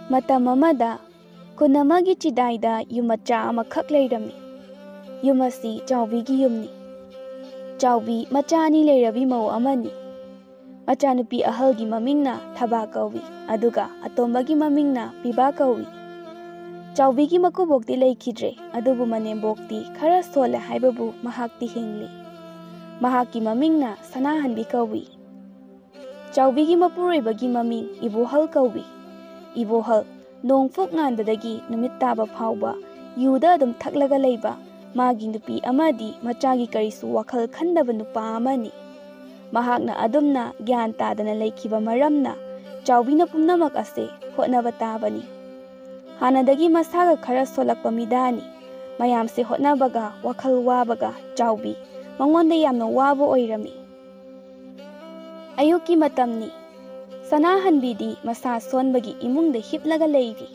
ꯃꯇꯝ ꯑꯃꯗ ꯈꯨꯟ ꯑꯃꯒꯤ ꯆꯤꯗꯥꯏꯗ ꯌꯨꯝ ꯃꯆꯥ ꯑꯃꯈꯛ ꯂꯩꯔꯝꯃꯤ꯫ ꯌꯨꯝ ꯑꯁꯤ ꯆꯥꯎꯕꯤꯒꯤ ꯌꯨꯝꯅꯤ꯫ ꯆꯥꯎꯕꯤ ꯃꯆꯥ ꯑꯅꯤ ꯂꯩꯔꯕꯤ ꯃꯧ ꯑꯃꯅꯤ꯫ ꯃꯆꯥꯅꯨꯄꯤ ꯑꯍꯜꯒꯤ ꯃꯃꯤꯡꯅ ꯊꯕꯥ ꯀꯧꯏ, ꯑꯗꯨꯒ ꯑꯇꯣꯝꯕꯒꯤ ꯃꯃꯤꯡꯅ ꯄꯤꯕꯥ ꯀꯧꯏ꯫ ꯆꯥꯎꯕꯤꯒꯤ ꯃꯀꯨꯕꯣꯛꯇꯤ ꯂꯩꯈꯤꯗ꯭ꯔꯦ, ꯑꯗꯨꯕꯨ ꯃꯅꯦꯝꯕꯣꯛꯇꯤ ꯈꯔ ꯁꯣꯜꯂꯦ ꯍꯥꯏꯕꯕꯨ ꯃꯍꯥꯛꯇꯤ ꯍꯤꯡꯂꯤ꯫ ꯃꯍꯥꯛꯀꯤ ꯃꯃꯤꯡꯅ ꯁꯅꯥꯍꯟꯕꯤ ꯀꯧꯏ꯫ ꯆꯥꯎꯕꯤꯒꯤ ꯃꯄꯨꯔꯣꯏꯕꯒꯤ ꯃꯃꯤꯡ ꯏꯕꯣꯍꯜ ꯀꯧꯏ꯫ ꯏꯕꯣꯍꯜ ꯅꯣꯡꯐꯨꯛ ꯉꯥꯟꯕꯗꯒꯤ ꯅꯨꯃꯤꯠ ꯇꯥꯕ ꯐꯥꯎꯕ ꯌꯨꯗ ꯑꯗꯨꯝ ꯊꯛꯂꯒ ꯂꯩꯕ ꯃꯥꯒꯤ ꯅꯨꯄꯤ ꯑꯃꯗꯤ ꯃꯆꯥꯒꯤ ꯀꯔꯤꯁꯨ ꯋꯥꯈꯜ ꯈꯟꯗꯕ ꯅꯨꯄꯥ ꯑꯃꯅꯤ꯫ ꯃꯍꯥꯛꯅ ꯑꯗꯨꯝꯅ ꯒ꯭ꯌꯥꯟ ꯇꯥꯗꯅ ꯂꯩꯈꯤꯕ ꯃꯔꯝꯅ ꯆꯥꯎꯕꯤꯅ ꯄꯨꯝꯅꯃꯛ ꯑꯁꯦ ꯍꯣꯠꯅꯕ ꯇꯥꯕꯅꯤ꯫ ꯍꯥꯟꯅꯗꯒꯤ ꯃꯁꯥꯒ ꯈꯔ ꯁꯣꯜꯂꯛꯄ ꯃꯤꯗꯥꯅꯤ꯫ ꯃꯌꯥꯝꯁꯦ ꯍꯣꯠꯅꯕꯒ ꯋꯥꯈꯜ ꯋꯥꯕꯒ ꯆꯥꯎꯕꯤ ꯃꯉꯣꯟꯗ ꯌꯥꯝꯅ ꯋꯥꯕ ꯑꯣꯏꯔꯝꯃꯤ꯫ ꯑꯌꯨꯛꯀꯤ ꯃꯇꯝꯅꯤ꯫ ꯁꯅꯥꯍꯟꯕꯤꯗꯤ ꯃꯁꯥ ꯁꯣꯟꯕꯒꯤ ꯏꯃꯨꯡꯗ ꯍꯤꯞꯂꯒ ꯂꯩꯔꯤ꯫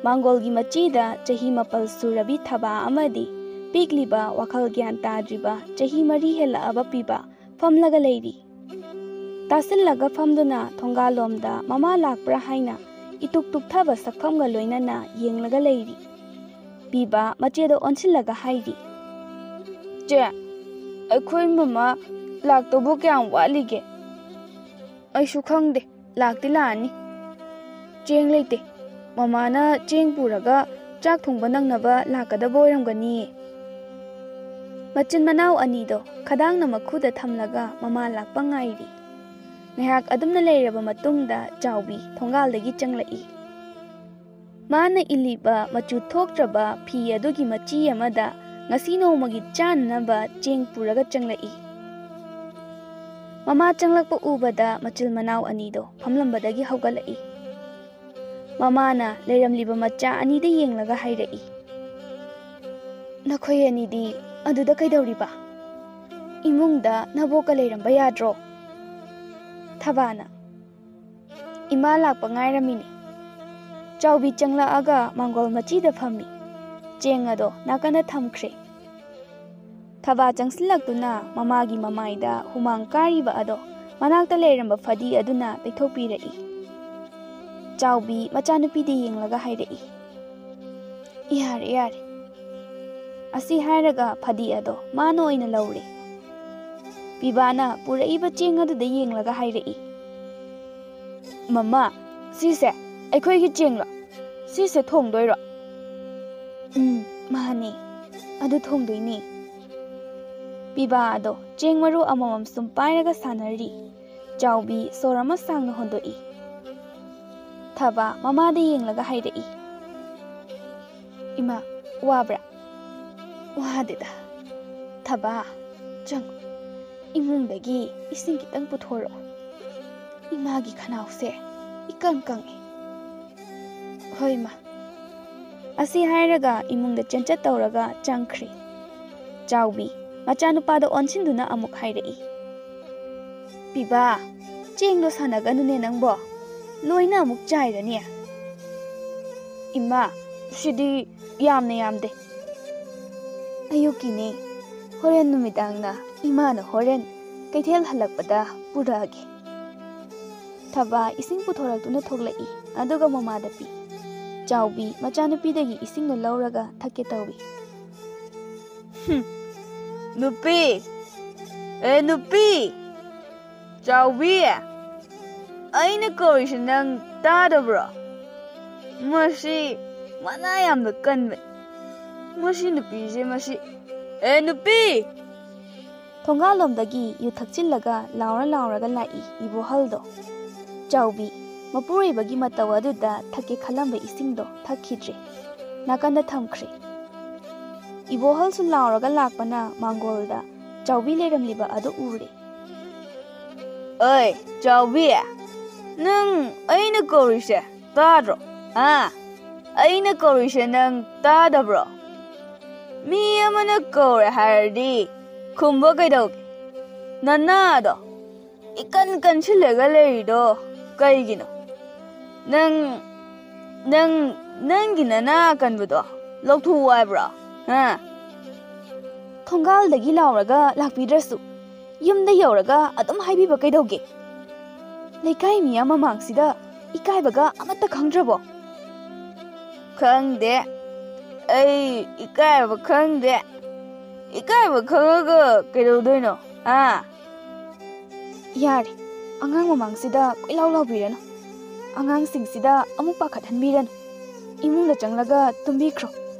ꯃꯥꯡꯒꯣꯜꯒꯤ ꯃꯆꯤꯗ ꯆꯍꯤ 4 ꯁꯨꯔꯕꯤ ꯊꯕꯥ ꯑꯃꯗꯤ ꯄꯤꯛꯂꯤꯕ ꯋꯥꯈꯜ ꯒ꯭ꯌꯥꯟ ꯇꯥꯗ꯭ꯔꯤꯕ ꯆꯍꯤ 4 ꯍꯦꯜꯂꯛꯑꯕ ꯄꯤꯕꯥ ꯐꯝꯂꯒ ꯂꯩꯔꯤ꯫ ꯇꯥꯁꯤꯜꯂꯒ ꯐꯝꯗꯨꯅ ꯊꯣꯡꯒꯥꯜꯂꯣꯝꯗ ꯃꯃꯥ ꯂꯥꯛꯄ꯭ꯔꯥ ꯍꯥꯏꯅ ꯏꯇꯨꯛ ꯇꯨꯛꯊꯕ ꯁꯛꯐꯝꯒ ꯂꯣꯏꯅꯅ ꯌꯦꯡꯂꯒ ꯂꯩꯔꯤ꯫ ꯄꯤꯕꯥ ꯃꯆꯦꯗ ꯑꯣꯟꯁꯤꯜꯂꯒ ꯍꯥꯏꯔꯤ, "ꯆꯦ, ꯑꯩꯈꯣꯏ ꯃꯃꯥ ꯂꯥꯛꯇꯧꯕ ꯀꯌꯥꯝ ꯋꯥꯠꯂꯤꯒꯦ?" "ꯑꯩꯁꯨ ꯈꯪꯗꯦ, ꯂꯥꯛꯇꯤ ꯂꯥꯛꯑꯅꯤ꯫ ꯆꯦꯡ ꯂꯩꯇꯦ, ꯃꯃꯥꯅ ꯆꯦꯡ ꯄꯨꯔꯒ ꯆꯥꯛ ꯊꯣꯡꯕ ꯅꯪꯅꯕ ꯂꯥꯛꯀꯗꯕ ꯑꯣꯏꯔꯝꯒꯅꯤꯌꯦ." ꯃꯆꯤꯟ ꯃꯅꯥꯎ ꯑꯅꯤꯗꯣ ꯈꯗꯥꯡꯅ ꯃꯈꯨꯗ ꯊꯝꯂꯒ ꯃꯃꯥ ꯂꯥꯛꯄ ꯉꯥꯏꯔꯤ꯫ ꯉꯥꯏꯍꯥꯛ ꯑꯗꯨꯝꯅ ꯂꯩꯔꯕ ꯃꯇꯨꯡꯗ ꯆꯥꯎꯕꯤ ꯊꯣꯡꯒꯥꯜꯗꯒꯤ ꯆꯪꯂꯛꯏ꯫ ꯃꯥꯅ ꯏꯜꯂꯤꯕ ꯃꯆꯨ ꯊꯣꯛꯇ꯭ꯔꯕ ꯐꯤ ꯑꯗꯨꯒꯤ ꯃꯆꯤ ꯑꯃꯗ ꯉꯁꯤ ꯅꯣꯡꯃꯒꯤ ꯆꯥꯅꯅꯕ ꯆꯦꯡ ꯄꯨꯔꯒ ꯆꯪꯂꯛꯏ꯫ ꯃꯃꯥ ꯆꯪꯂꯛꯄ ꯎꯕꯗ ꯃꯆꯤꯜ ꯃꯅꯥꯎ ꯑꯅꯤꯗꯣ ꯐꯝꯂꯝꯕꯗꯒꯤ ꯍꯧꯒꯠꯂꯛꯏ꯫ ꯃꯃꯥꯅ ꯂꯩꯔꯝꯂꯤꯕ ꯃꯆꯥ ꯑꯅꯤꯗ ꯌꯦꯡꯂꯒ ꯍꯥꯏꯔꯛꯏ, "ꯅꯈꯣꯏ ꯑꯅꯤꯗꯤ ꯑꯗꯨꯗ ꯀꯩꯗꯧꯔꯤꯕ? ꯏꯃꯨꯡꯗ ꯅꯕꯣꯛꯀ ꯂꯩꯔꯝꯕ ꯌꯥꯗ꯭ꯔꯣ?" ꯊꯕꯥꯅ, "ꯏꯃꯥ ꯂꯥꯛꯄ ꯉꯥꯏꯔꯝꯃꯤꯅꯤ." ꯆꯥꯎꯕꯤ ꯆꯪꯂꯛꯑꯒ ꯃꯥꯡꯒꯣꯜ ꯃꯆꯤꯗ ꯐꯝꯃꯤ꯫ ꯆꯦꯡ ꯑꯗꯣ ꯅꯥꯀꯟꯗ ꯊꯝꯈ꯭ꯔꯦ꯫ ꯊꯕꯥ ꯆꯪꯁꯤꯜꯂꯛꯇꯨꯅ ꯃꯃꯥꯒꯤ ꯃꯃꯥꯏꯗ ꯍꯨꯃꯥꯡ ꯀꯥꯔꯤꯕ ꯑꯗꯣ ꯃꯅꯥꯛꯇ ꯂꯩꯔꯝꯕ ꯐꯗꯤ ꯑꯗꯨꯅ ꯇꯩꯊꯣꯛꯄꯤꯔꯛꯏ꯫ ꯆꯥꯎꯕꯤ ꯃꯆꯥꯅꯨꯄꯤꯗ ꯌꯦꯡꯂꯒ ꯍꯥꯏꯔꯛꯏ, "ꯌꯥꯔꯦ ꯌꯥꯔꯦ." ꯑꯁꯤ ꯍꯥꯏꯔꯒ ꯐꯗꯤ ꯑꯗꯣ ꯃꯥꯅ ꯑꯣꯏꯅ ꯂꯧꯔꯦ꯫ ꯄꯤꯕꯥꯅ ꯄꯨꯔꯛꯏꯕ ꯆꯦꯡ ꯑꯗꯨꯗ ꯌꯦꯡꯂꯒ ꯍꯥꯏꯔꯛꯏ, "ꯃꯃꯥ, ꯁꯤꯁꯦ ꯑꯩꯈꯣꯏꯒꯤ ꯆꯦꯡꯂꯣ? ꯁꯤꯁꯦ ꯊꯣꯡꯗꯣꯏꯔꯣ?" "ꯃꯥꯅꯦ, ꯑꯗꯨ ꯊꯣꯡꯗꯣꯏꯅꯦ." ꯄꯤꯕꯥ ꯑꯗꯣ ꯆꯦꯡ ꯃꯔꯨ ꯑꯃꯃꯝ ꯁꯨꯝ ꯄꯥꯏꯔꯒ ꯁꯥꯟꯅꯔꯤ꯫ ꯆꯥꯎꯕꯤ ꯁꯣꯔ ꯑꯃ ꯁꯥꯡꯅ ꯍꯣꯟꯗꯣꯛꯏ꯫ ꯊꯕꯥ ꯃꯃꯥꯗ ꯌꯦꯡꯂꯒ ꯍꯥꯏꯔꯛꯏ, "ꯏꯃꯥ, ꯋꯥꯕ꯭ꯔꯥ?" "ꯋꯥꯗꯦꯗ." "ꯊꯕꯥ, ꯆꯪꯉꯨ, ꯏꯃꯨꯡꯗꯒꯤ ꯏꯁꯤꯡ ꯈꯤꯇꯪ ꯄꯨꯊꯣꯔꯛꯑꯣ. ꯏꯃꯥꯒꯤ ꯈꯅꯥꯎꯁꯦ ꯏꯀꯪ ꯀꯪꯉꯦ." "ꯍꯣꯏ ꯃꯥ." ꯑꯁꯤ ꯍꯥꯏꯔꯒ ꯏꯃꯨꯡꯗ ꯆꯦꯟꯆꯠ ꯇꯧꯔꯒ ꯆꯪꯈ꯭ꯔꯦ꯫ ꯆꯥꯎꯕꯤ ꯃꯆꯥꯅꯨꯄꯥꯗ ꯑꯣꯟꯁꯤꯟꯗꯨꯅ ꯑꯃꯨꯛ ꯍꯥꯏꯔꯛꯏ, "ꯄꯤꯕꯥ, ꯆꯦꯡꯗꯣ ꯁꯥꯟꯅꯒꯅꯨꯅꯦ ꯅꯪꯕꯣ, ꯂꯣꯏꯅ ꯑꯃꯨꯛ ꯆꯥꯏꯔꯅꯤ." "ꯏꯃꯥ, ꯁꯤꯗꯤ ꯌꯥꯝꯅ ꯌꯥꯝꯗꯦ." "ꯑꯌꯨꯛꯀꯤꯅꯦ, ꯍꯣꯔꯦꯟ ꯅꯨꯃꯤꯗꯥꯡꯅ ꯏꯃꯥꯅ ꯍꯣꯔꯦꯟ ꯀꯩꯊꯦꯜ ꯍꯜꯂꯛꯄꯗ ꯄꯨꯔꯛꯑꯒꯦ." ꯊꯕꯥ ꯏꯁꯤꯡ ꯄꯨꯊꯣꯔꯛꯇꯨꯅ ꯊꯣꯛꯂꯛꯏ, ꯑꯗꯨꯒ ꯃꯃꯥꯗ ꯄꯤ꯫ ꯆꯥꯎꯕꯤ ꯃꯆꯥꯅꯨꯄꯤꯗꯒꯤ ꯏꯁꯤꯡꯗꯣ ꯂꯧꯔꯒ ꯊꯛꯀꯦ ꯇꯧꯏ꯫ "ꯅꯨꯄꯤ! ꯅꯨꯄꯤ! ꯆꯥꯎꯕꯤ! ꯑꯩꯅ ꯀꯧꯔꯤꯁꯦ ꯅꯪ ꯇꯥꯗꯕ꯭ꯔꯣ? ꯃꯁꯤ ꯃꯅꯥ ꯌꯥꯝꯅ ꯀꯟꯕꯅꯤ. ꯃꯁꯤ ꯅꯨꯄꯤꯁꯦ ꯃꯁꯤ. ꯅꯨꯄꯤ!" ꯊꯣꯡꯒꯥꯜꯂꯣꯝꯗꯒꯤ ꯌꯨ ꯊꯛꯆꯤꯜꯂꯒ ꯂꯥꯎꯔꯒ ꯂꯥꯛꯏ ꯏꯕꯣꯍꯜꯗꯣ꯫ ꯆꯥꯎꯕꯤ ꯃꯄꯨꯔꯣꯏꯕꯒꯤ ꯃꯇꯧ ꯑꯗꯨꯗ ꯊꯛꯀꯦ ꯈꯜꯂꯝꯕ ꯏꯁꯤꯡꯗꯣ ꯊꯛꯈꯤꯗ꯭ꯔꯦ, ꯅꯥꯀꯟꯗ ꯊꯝꯈ꯭ꯔꯦ꯫ ꯏꯕꯣꯍꯜꯁꯨ ꯂꯥꯎꯔꯒ ꯂꯥꯛꯄꯅ ꯃꯥꯡꯒꯣꯜꯗ ꯆꯥꯎꯕꯤ ꯂꯩꯔꯝꯂꯤꯕ ꯑꯗꯨ ꯎꯔꯦ꯫ "ꯑꯣꯏ ꯆꯥꯎꯕꯤ, ꯅꯪ ꯑꯩꯅ ꯀꯧꯔꯤꯁꯦ ꯇꯥꯗ꯭ꯔꯣ? ꯑꯩꯅ ꯀꯧꯔꯤꯁꯦ ꯅꯪ ꯇꯥꯗꯕ꯭ꯔꯣ? ꯃꯤ ꯑꯃꯅ ꯀꯧꯔꯦ ꯍꯥꯏꯔꯗꯤ ꯈꯨꯝꯕ ꯀꯩꯗꯧꯒꯦ? ꯅꯅꯥꯗꯣ ꯏꯀꯟ ꯀꯟꯁꯤꯜꯂꯒ ꯂꯩꯔꯤꯗꯣ ꯀꯩꯒꯤꯅꯣ? ꯅꯪꯒꯤ ꯅꯅꯥ ꯀꯟꯕꯗꯣ ꯂꯧꯊꯣꯛꯎ ꯍꯥꯏꯕ꯭ꯔꯣ? ꯊꯣꯡꯒꯥꯜꯗꯒꯤ ꯂꯥꯎꯔꯒ ꯂꯥꯛꯄꯤꯗ꯭ꯔꯁꯨ ꯌꯨꯝꯗ ꯌꯧꯔꯒ ꯑꯗꯨꯝ ꯍꯥꯏꯕꯤꯕ ꯀꯩꯗꯧꯒꯦ? ꯂꯩꯀꯥꯏ ꯃꯤꯌꯥꯝ ꯃꯃꯥꯡꯁꯤꯗ ꯏꯀꯥꯏꯕꯒ ꯑꯃꯠꯇ ꯈꯪꯗ꯭ꯔꯕꯣ?" ꯈꯪꯗꯦ ꯑꯩ ꯏꯀꯥꯏꯕ ꯈꯪꯗꯦ ꯏꯀꯥꯏꯕ ꯈꯪꯉꯒ ꯀꯩꯗꯧꯗꯣꯏꯅꯣ ꯌꯥꯔꯦ ꯑꯉꯥꯡ ꯃꯃꯥꯡꯁꯤꯗ ꯀꯣꯏꯂꯥꯎ ꯂꯥꯎꯕꯤꯔꯅꯨ ꯑꯉꯥꯡꯁꯤꯡꯁꯤꯗ ꯑꯃꯨꯛ ꯄꯥꯈꯠꯍꯟꯕꯤꯔꯅꯨ 이문다 짱라가 tumbikhro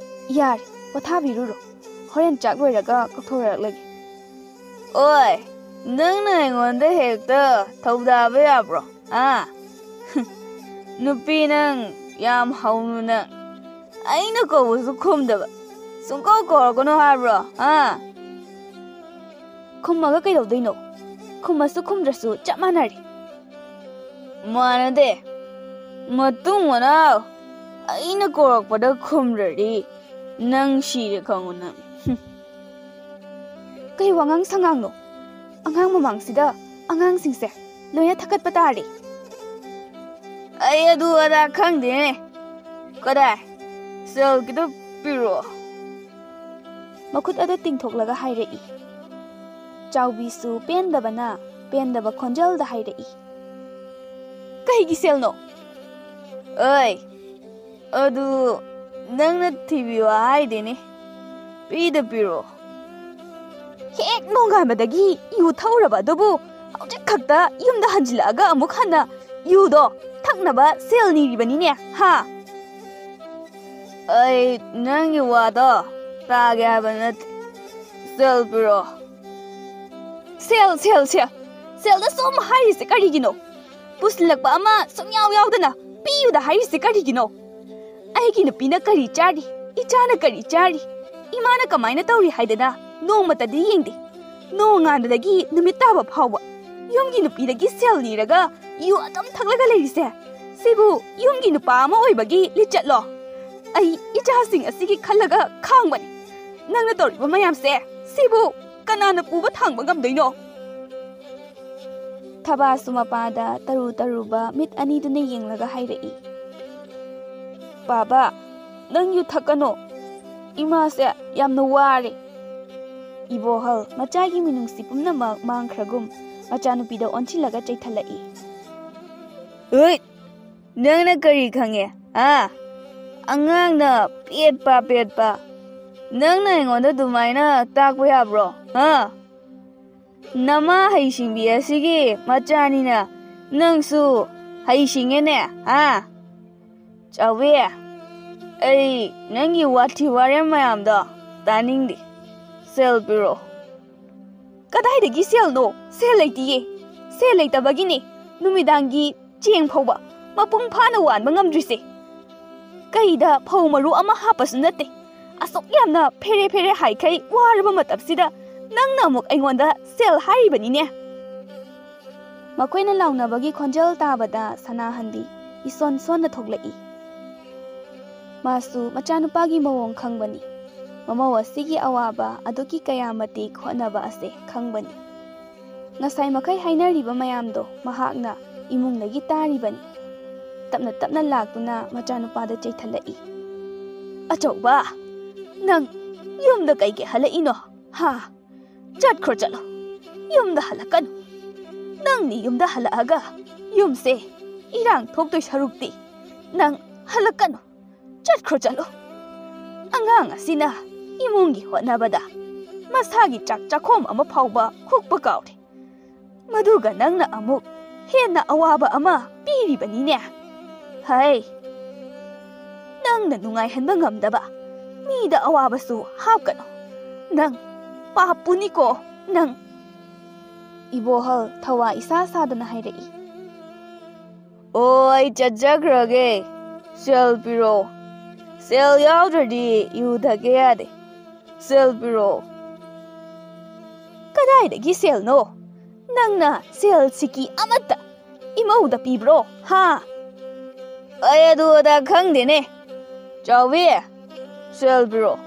yar pothabiru로 호렌 짝 로이라가 ꯀꯛꯊꯣꯔꯛꯂꯒꯦ 오이 너는 ꯑꯩꯉꯣꯟꯗ ꯍꯦꯛꯇ ꯊꯧꯗꯥꯕ ꯌꯥꯕ꯭ꯔꯣ ꯅꯨꯄꯤ ꯅꯪ ꯌꯥꯝ ꯍꯧꯅ ꯑꯩꯅ ꯀꯧꯕꯁꯨ ꯈꯨꯝꯗꯕ ꯁꯨꯡꯀꯧ ꯀꯧꯔꯛꯀꯅꯣ ꯍꯥꯏꯕ꯭ꯔꯣ ꯈꯨꯝꯃꯒ ꯀꯩꯗꯧꯗꯣꯏꯅꯣ ꯈꯨꯝꯃꯁꯨ ꯈꯨꯝꯗ꯭ꯔꯁꯨ ꯆꯞ ꯃꯥꯟꯅꯔꯦ ꯃꯥꯟꯅꯗꯦ ꯃꯇꯨꯡ ꯃꯅꯥꯎ ꯑꯩꯅ ꯀꯧꯔꯛꯄꯗ ꯈꯨꯝꯗ꯭ꯔꯗꯤ ꯅꯪ ꯁꯤꯔꯦ ꯈꯪꯉꯨ ꯅꯪ ꯀꯩ ꯋꯥꯉꯥꯡ ꯁꯉꯥꯡꯅꯣ ꯑꯉꯥꯡ ꯃꯃꯥꯡꯁꯤꯗ ꯑꯉꯥꯡꯁꯤꯡꯁꯦ ꯂꯣꯏꯅ ꯊꯛꯀꯠꯄ ꯇꯥꯔꯦ ꯑꯩ ꯑꯗꯨ ꯑꯗꯥ ꯈꯪꯗꯦꯅꯦ ꯀꯗꯥꯏ ꯁꯦꯜꯒꯤꯗꯣ ꯄꯤꯔꯛꯑꯣ ꯃꯈꯨꯠ ꯑꯗꯨ ꯇꯤꯡꯊꯣꯛꯂꯒ ꯍꯥꯏꯔꯛꯏ ꯆꯥꯎꯕꯤꯁꯨ ꯄꯦꯟꯗꯕ ꯈꯣꯟꯖꯦꯜꯗ ꯍꯥꯏꯔꯛꯏ ꯀꯩꯒꯤ ꯁꯦꯜꯅꯣ ꯑꯩ ꯑꯗꯨ ꯅꯪꯅ ꯊꯤꯕꯤꯌꯣ ꯍꯥꯏꯗꯦꯅꯦ ꯄꯤꯔꯛꯑꯣ ꯍꯦꯛ ꯅꯣꯡꯉꯥꯟꯕꯗꯒꯤ ꯌꯨ ꯊꯧꯔꯕ ꯑꯗꯨꯕꯨ ꯍꯧꯖꯤꯛ ꯈꯛꯇ ꯌꯨꯝꯗ ꯍꯟꯖꯤꯜꯂꯛꯑꯒ ꯑꯃꯨꯛ ꯍꯟꯅ ꯌꯨꯗꯣ ꯊꯛꯅꯕ ꯁꯦꯜ ꯅꯤꯔꯤꯕꯅꯤꯅꯦ ꯑꯩ ꯅꯪꯒꯤ ꯋꯥꯗꯣ ꯇꯥꯒꯦ ꯍꯥꯏꯕ ꯅꯠꯇꯦ ꯁꯦꯜ ꯄꯤꯔꯛꯑꯣ ꯁꯦꯜꯗ ꯁꯨꯝ ꯍꯥꯏꯔꯤꯁꯦ ꯀꯔꯤꯒꯤꯅꯣ ꯄꯨꯁꯤꯜꯂꯛꯄ ꯑꯃ ꯁꯨꯡꯌꯥꯎ ꯌꯥꯎꯗꯅ ꯄꯤꯌꯨꯗ ꯍꯥꯏꯔꯤꯁꯦ ꯀꯔꯤꯒꯤꯅꯣ ꯑꯩꯒꯤ ꯅꯨꯄꯤꯅ ꯀꯔꯤ ꯆꯥꯔꯤ ꯏꯆꯥꯅ ꯀꯔꯤ ꯆꯥꯔꯤ 이마나 그마이나 떠오리 하이데나 노마따디 잉디 노ꯉꯥꯟꯕꯗꯒꯤ ꯅꯨꯃꯤꯠ ꯇꯥꯕ ꯐꯥꯎꯕ ꯌꯨꯝꯒꯤ ꯅꯨꯄꯤꯗꯒꯤ ꯁꯦꯜ ꯅꯤꯔꯒ ꯌꯨ ꯑꯗꯨꯝ ꯊꯛꯂꯒ ꯂꯩꯔꯤꯁꯦ ꯁꯤꯕꯨ ꯌꯨꯝꯒꯤ ꯅꯨꯄꯥ ꯑꯃ ꯑꯣꯏꯕꯒꯤ ꯂꯤꯆꯠꯂꯣ ꯑꯩ ꯏꯆꯥꯁꯤꯡ ꯑꯁꯤꯒꯤ ꯈꯜꯂꯒ ꯈꯥꯡꯕꯅꯤ ꯅꯪꯅ ꯇꯧꯔꯤꯕ ꯃꯌꯥꯝꯁꯦ ꯁꯤꯕꯨ ꯀꯅꯥꯅ ꯄꯨꯕ ꯊꯥꯡꯕ ꯉꯝꯗꯣꯏꯅꯣ ꯊꯕꯥꯁꯨ ꯃꯄꯥꯗ ꯇꯔꯨꯕ ꯃꯤꯠ ꯑꯅꯤꯗꯨꯅ ꯌꯦꯡꯂꯒ ꯍꯥꯏꯔꯛꯏ ꯕꯥꯕꯥ ꯅꯪ ꯌꯨ ꯊꯛꯀꯅꯣ 이마세 ꯌꯥꯝꯅ ꯋꯥꯔꯦ 이보ꯍꯜ ꯃꯆꯥꯒꯤ ꯃꯤꯅꯨꯡꯁꯤ ꯄꯨꯝꯅꯃꯛ ꯃꯥꯡꯈ꯭ꯔꯒꯨꯝ ꯃꯆꯥꯅꯨꯄꯤꯗ ꯑꯣꯟꯁꯤꯜꯂꯒ ꯆꯩꯊꯠꯂꯛꯏ ꯅꯪꯅ ꯀꯔꯤ ꯈꯪꯉꯦ ꯑꯉꯥꯡꯅ ꯄꯦꯠꯄ ꯅꯪꯅ ꯑꯩꯉꯣꯟꯗ ꯑꯗꯨꯃꯥꯏꯅ ꯇꯥꯛꯄ ꯌꯥꯕ꯭ꯔꯣ ꯅꯃꯥ ꯍꯩꯁꯤꯡꯕꯤ ꯑꯁꯤꯒꯤ ꯃꯆꯥꯅꯤꯅ ꯅꯪꯁꯨ ꯍꯩꯁꯤꯡꯉꯦꯅꯦ ꯆꯥꯎꯕꯤ ꯑꯩ ꯅꯪꯒꯤ ꯋꯥꯊꯤ ꯋꯥꯔꯦꯝ ꯃꯌꯥꯝꯗꯣ ꯇꯥꯅꯤꯡꯗꯦ ꯁꯦꯜ ꯄꯤꯔꯛꯑꯣ ꯀꯗꯥꯏꯗꯒꯤ ꯁꯦꯜꯅꯣ ꯁꯦꯜ ꯂꯩꯇꯤꯌꯦ ꯁꯦꯜ ꯂꯩꯇꯕꯒꯤꯅꯦ ꯅꯨꯃꯤꯗꯥꯡꯒꯤ ꯆꯦꯡ ꯐꯥꯎꯕ ꯃꯄꯨꯡ ꯐꯥꯅ ꯋꯥꯟꯕ ꯉꯝꯗ꯭ꯔꯤꯁꯦ ꯀꯩꯗ ꯐꯧ ꯃꯔꯨ ꯑꯃ ꯍꯥꯞꯄꯁꯨ ꯅꯠꯇꯦ ꯑꯁꯨꯛ ꯌꯥꯝꯅ ꯐꯦꯔꯦ ꯍꯥꯏꯈꯩ ꯋꯥꯔꯕ ꯃꯇꯝꯁꯤꯗ ꯅꯪꯅ ꯑꯃꯨꯛ ꯑꯩꯉꯣꯟꯗ ꯁꯦꯜ ꯍꯥꯏꯔꯤꯕꯅꯤꯅꯦ ꯃꯈꯣꯏꯅ ꯂꯥꯎꯅꯕꯒꯤ ꯈꯣꯟꯖꯦꯜ ꯇꯥꯕꯗ ꯁꯅꯥꯍꯟꯕꯤ ꯏꯁꯣꯟ-ꯁꯣꯟꯅ ꯊꯣꯛꯂꯛꯏ ꯃꯥꯁꯨ ꯃꯆꯥꯅꯨꯄꯥꯒꯤ ꯃꯑꯣꯡ ꯈꯪꯕꯅꯤ ꯃꯃꯧ ꯑꯁꯤꯒꯤ ꯑꯋꯥꯕ ꯑꯗꯨꯒꯤ ꯀꯌꯥ ꯃꯇꯤꯛ ꯍꯣꯠꯅꯕ ꯑꯁꯦ ꯈꯪꯕꯅꯤ ꯉꯁꯥꯏ ꯃꯈꯩ ꯍꯥꯏꯅꯔꯤꯕ ꯃꯌꯥꯝꯗꯣ ꯃꯍꯥꯛꯅ ꯏꯃꯨꯡꯗꯒꯤ ꯇꯥꯔꯤꯕꯅꯤ ꯇꯞꯅ ꯂꯥꯛꯇꯨꯅ ꯃꯆꯥꯅꯨꯄꯥꯗ ꯆꯩꯊꯠꯂꯛꯏ ꯑꯆꯧꯕ ꯅꯪ ꯌꯨꯝꯗ ꯀꯩꯒꯤ ꯍꯜꯂꯛꯏꯅꯣ ꯆꯠꯈ꯭ꯔꯣ ꯆꯠꯂꯣ ꯌꯨꯝꯗ ꯍꯜꯂꯛꯀꯅꯨ ꯅꯪꯅꯤ ꯌꯨꯝꯗ ꯍꯜꯂꯛꯑꯒ ꯌꯨꯝꯁꯦ ꯏꯔꯥꯡ ꯊꯣꯛꯇꯣꯏ ꯁꯔꯨꯛꯇꯤ ꯅꯪ ꯍꯜꯂꯛꯀꯅꯨ ꯆꯠꯈ꯭ꯔꯣ ꯆꯠꯂꯣ ꯑꯉꯥꯡ ꯑꯁꯤꯅ 이몽기 ꯍꯣꯠꯅꯕꯗ ꯃꯁꯥꯒꯤ ꯆꯥꯛꯈꯣꯝ ꯑꯃ ꯐꯥꯎꯕ ꯈꯨꯛꯄ ꯀꯥꯎꯔꯦ ꯃꯗꯨꯒ ꯅꯪꯅ ꯑꯃꯨꯛ ꯍꯦꯟꯅ ꯑꯋꯥꯕ ꯑꯃ ꯄꯤꯔꯤꯕꯅꯤꯅꯦ ꯅꯪꯅ ꯅꯨꯡꯉꯥꯏꯍꯟꯕ ꯉꯝꯗꯕ ꯃꯤꯗ ꯑꯋꯥꯕꯁꯨ ꯍꯥꯞꯀꯅꯨ ꯅꯪ ꯄꯥꯞꯄꯨꯅꯤꯀꯣ ꯅꯪ 이보ꯍꯜ ꯊꯋꯥ ꯏꯁꯥ ꯁꯥꯗꯅ ꯍꯥꯏꯔꯛꯏ ꯑꯩ ꯆꯠꯆꯈ꯭ꯔꯒꯦ ꯁꯦꯜ ꯄꯤꯔꯛꯑꯣ ꯁꯦꯜ ꯌꯥꯎꯗ꯭ꯔꯗꯤ ꯌꯨ ꯊꯛꯀꯦ ꯌꯥꯗꯦ ꯁꯦꯜ ꯄꯤꯔꯛꯑꯣ ꯀꯗꯥꯏꯗꯒꯤ ꯁꯦꯜꯅꯣ ꯅꯪꯅ ꯁꯦꯜ ꯁꯤꯀꯤ ꯑꯃꯠꯇ ꯏꯃꯧꯗ ꯄꯤꯕ꯭ꯔꯣ ꯑꯩ ꯑꯗꯨ ꯑꯗꯥ ꯈꯪꯗꯦꯅꯦ ꯆꯥꯎꯕꯤ ꯁꯦꯜ ꯄꯤꯔꯛꯑꯣ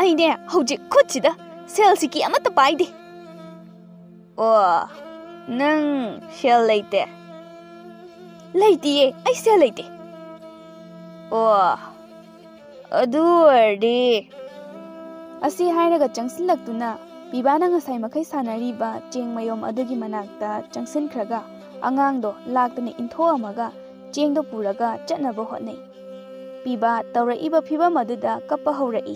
ꯑꯩꯅꯦ ꯍꯧꯖꯤꯛ ꯈꯨꯠꯁꯤꯗ ꯁꯦꯜ ꯁꯤꯀꯤ ꯑꯃꯠꯇ ꯄꯥꯏꯗꯦ ꯅꯪ ꯁꯦꯜ ꯂꯩꯇꯦ ꯂꯩꯇꯤꯌꯦ ꯑꯩ ꯁꯦꯜ ꯂꯩꯇꯦ ꯑꯗꯨ ꯑꯣꯏꯔꯗꯤ ꯑꯁꯤ ꯍꯥꯏꯔꯒ ꯆꯪꯁꯤꯜꯂꯛꯇꯨꯅ ꯄꯤꯕꯥꯅ ꯉꯁꯥꯏ ꯃꯈꯩ ꯁꯥꯟꯅꯔꯤꯕ ꯆꯦꯡ ꯃꯌꯣꯝ ꯑꯗꯨꯒꯤ ꯃꯅꯥꯛꯇ ꯆꯪꯁꯤꯟꯈ꯭ꯔꯒ ꯑꯉꯥꯡꯗꯣ ꯂꯥꯛꯇꯅ ꯏꯟꯊꯣꯛꯑꯝꯃꯒ ꯆꯦꯡꯗꯣ ꯄꯨꯔꯒ ꯆꯠꯅꯕ ꯍꯣꯠꯅꯩ ꯄꯤꯕ ꯇꯧꯔꯛꯏꯕ ꯐꯤꯕꯝ ꯑꯗꯨꯗ ꯀꯞꯄ ꯍꯧꯔꯛꯏ꯫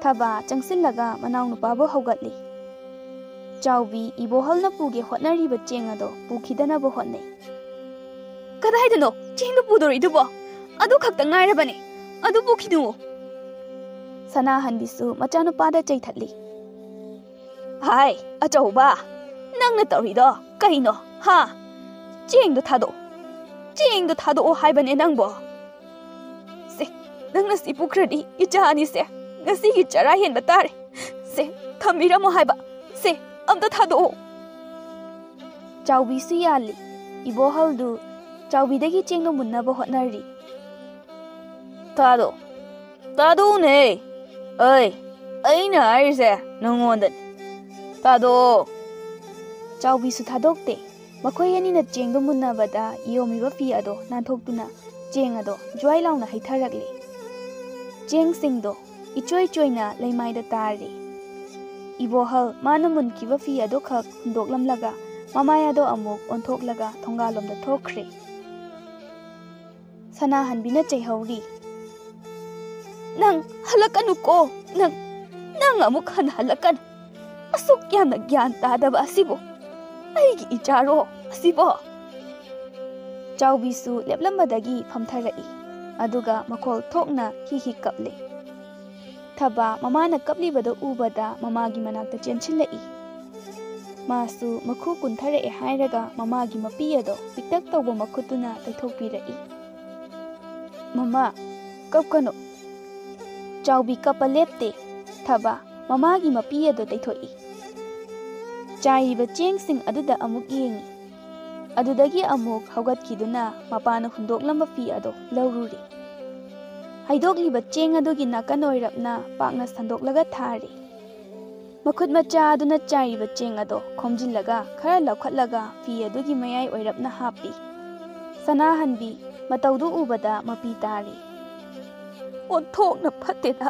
ꯊꯕꯥ ꯆꯪꯁꯤꯜꯂꯒ ꯃꯅꯥꯎꯅꯨꯄꯥꯕꯨ ꯍꯧꯒꯠꯂꯤ꯫ ꯆꯥꯎꯕꯤ ꯏꯕꯣꯍꯜꯅ ꯄꯨꯒꯦ ꯍꯣꯠꯅꯔꯤꯕ ꯆꯦꯡ ꯑꯗꯣ ꯄꯨꯈꯤꯗꯅꯕ ꯍꯣꯠꯅꯩ꯫ ꯀꯗꯥꯏꯗꯅꯣ ꯆꯦꯡꯗꯨ ꯄꯨꯗꯣꯔꯤꯗꯨꯕꯣ? ꯑꯗꯨ ꯈꯛꯇ ꯉꯥꯏꯔꯕꯅꯤ, ꯑꯗꯨ ꯄꯨꯈꯤꯅꯨ꯫ ꯁꯅꯥꯍꯟꯕꯤꯁꯨ ꯃꯆꯥꯅꯨꯄꯥꯗ ꯆꯩꯊꯠꯂꯤ꯫ ꯍꯥꯏ ꯑꯆꯧꯕ, ꯅꯪꯅ ꯇꯧꯔꯤꯗꯣ ꯀꯩꯅꯣ ꯍꯥ? ꯆꯦꯡꯗꯣ ꯊꯥꯗꯣꯛꯑꯣ, ꯆꯦꯡꯗꯣ ꯊꯥꯗꯣꯛꯑꯣ ꯍꯥꯏꯕꯅꯦ ꯅꯪꯕꯣ꯫ ꯁꯦ ꯅꯪꯅ ꯁꯤ ꯄꯨꯈ꯭ꯔꯗꯤ ꯏꯆꯥ ꯑꯅꯤꯁꯦ ꯉꯁꯤꯒꯤ ꯆꯔꯥ ꯍꯦꯟꯕ ꯇꯥꯔꯦ꯫ ꯁꯦ ꯊꯝꯕꯤꯔꯝꯃꯣ ꯍꯥꯏꯕ, ꯁꯦ ꯑꯝꯇ ꯊꯥꯗꯣꯛꯑꯣ꯫ ꯆꯥꯎꯕꯤꯁꯨ ꯌꯥꯜꯂꯤ꯫ ꯏꯕꯣꯍꯜꯗꯨ ꯆꯥꯎꯕꯤꯗꯒꯤ ꯆꯦꯡꯗꯣ ꯃꯨꯟꯅꯕ ꯍꯣꯠꯅꯔꯤ꯫ ꯊꯥꯗꯣꯛꯎꯅꯦ꯫ ꯑꯩꯅ ꯍꯥꯏꯔꯤꯁꯦ ꯅꯪꯉꯣꯟꯗꯅꯤ, ꯊꯥꯗꯣꯛꯑꯣ꯫ ꯆꯥꯎꯕꯤꯁꯨ ꯊꯥꯗꯣꯛꯇꯦ꯫ ꯃꯈꯣꯏ ꯑꯅꯤꯅ ꯆꯦꯡꯗꯣ ꯃꯨꯟꯅꯕꯗ ꯌꯣꯝꯃꯤꯕ ꯐꯤ ꯑꯗꯣ ꯅꯥꯟꯊꯣꯛꯇꯨꯅ ꯆꯦꯡ ꯑꯗꯣ ꯖ꯭ꯋꯥꯏ ꯂꯥꯎꯅ ꯍꯩꯊꯔꯛꯂꯤ꯫ ꯆꯦꯡꯁꯤꯡꯗꯣ ꯏꯆꯣꯏ ꯆꯣꯏꯅ ꯂꯩꯃꯥꯏꯗ ꯇꯥꯔꯤ꯫ ꯏꯕꯣꯍꯜ ꯃꯥꯅ ꯃꯨꯟꯈꯤꯕ ꯐꯤ ꯑꯗꯨ ꯈꯛ ꯍꯨꯟꯗꯣꯛꯂꯝꯂꯒ ꯃꯃꯥꯏ ꯑꯗꯣ ꯑꯃꯨꯛ ꯑꯣꯟꯊꯣꯛꯂꯒ ꯊꯣꯡꯒꯥꯜꯂꯣꯝꯗ ꯊꯣꯛꯈ꯭ꯔꯦ꯫ ꯁꯅꯥꯍꯟꯕꯤꯅ ꯆꯩꯍꯧꯔꯤ꯫ ꯅꯪ ꯍꯜꯂꯛꯀꯅꯨꯀꯣ, ꯅꯪ ꯑꯃꯨꯛ ꯍꯟꯅ ꯍꯜꯂꯛꯀꯅꯨ꯫ ꯑꯁꯨꯛ ꯌꯥꯝꯅ ꯒ꯭ꯌꯥꯟ ꯇꯥꯗꯕ ꯑꯁꯤꯕꯨ ꯑꯩꯒꯤ ꯏꯆꯥꯔꯣ ꯑꯁꯤꯕꯣ? ꯆꯥꯎꯕꯤꯁꯨ ꯂꯦꯞꯂꯝꯕꯗꯒꯤ ꯐꯝꯊꯔꯛꯏ, ꯑꯗꯨꯒ ꯃꯈꯣꯜ ꯊꯣꯛꯅ ꯍꯤ ꯀꯞꯂꯤ꯫ ꯊꯕꯥ ꯃꯃꯥꯅ ꯀꯞꯂꯤꯕꯗꯣ ꯎꯕꯗ ꯃꯃꯥꯒꯤ ꯃꯅꯥꯛꯇ ꯆꯦꯟꯁꯤꯜꯂꯛꯏ꯫ ꯃꯥꯁꯨ ꯃꯈꯨ ꯀꯨꯟꯊꯔꯛꯑꯦ ꯍꯥꯏꯔꯒ ꯃꯃꯥꯒꯤ ꯃꯄꯤ ꯑꯗꯣ ꯄꯤꯛꯇꯛ ꯇꯧꯕ ꯃꯈꯨꯠꯇꯨꯅ ꯇꯩꯊꯣꯛꯄꯤꯔꯛꯏ꯫ ꯃꯃꯥ ꯀꯞꯀꯅꯨ꯫ ꯆꯥꯎꯕꯤ ꯀꯞꯄ ꯂꯦꯞꯇꯦ꯫ ꯊꯕꯥ ꯃꯃꯥꯒꯤ ꯃꯄꯤ ꯑꯗꯣ ꯇꯩꯊꯣꯛꯏ꯫ ꯆꯥꯏꯔꯤꯕ ꯆꯦꯡꯁꯤꯡ ꯑꯗꯨꯗ ꯑꯃꯨꯛ ꯌꯦꯡꯉꯤ꯫ ꯑꯗꯨꯗꯒꯤ ꯑꯃꯨꯛ ꯍꯧꯒꯠꯈꯤꯗꯨꯅ ꯃꯄꯥꯅ ꯍꯨꯟꯗꯣꯛꯂꯝꯕ ꯐꯤ ꯑꯗꯣ ꯂꯧꯔꯨꯔꯤ꯫ ꯍꯩꯗꯣꯛꯂꯤꯕ ꯆꯦꯡ ꯑꯗꯨꯒꯤ ꯅꯥꯀꯟ ꯑꯣꯏꯔꯞꯅ ꯄꯥꯛꯅ ꯁꯟꯗꯣꯛꯂꯒ ꯊꯥꯔꯤ꯫ ꯃꯈꯨꯠ ꯃꯆꯥ ꯑꯗꯨꯅ ꯆꯥꯏꯔꯤꯕ ꯆꯦꯡ ꯑꯗꯣ ꯈꯣꯝꯖꯤꯜꯂꯒ ꯈꯔ ꯂꯧꯈꯠꯂꯒ ꯐꯤ ꯑꯗꯨꯒꯤ ꯃꯌꯥꯏ ꯑꯣꯏꯔꯞꯅ ꯍꯥꯞꯄꯤ꯫ ꯁꯅꯥꯍꯟꯕꯤ ꯃꯇꯧꯗꯨ ꯎꯕꯗ ꯃꯄꯤ ꯇꯥꯔꯤ꯫ ꯑꯣꯟꯊꯣꯛꯅ ꯐꯠꯇꯦꯗ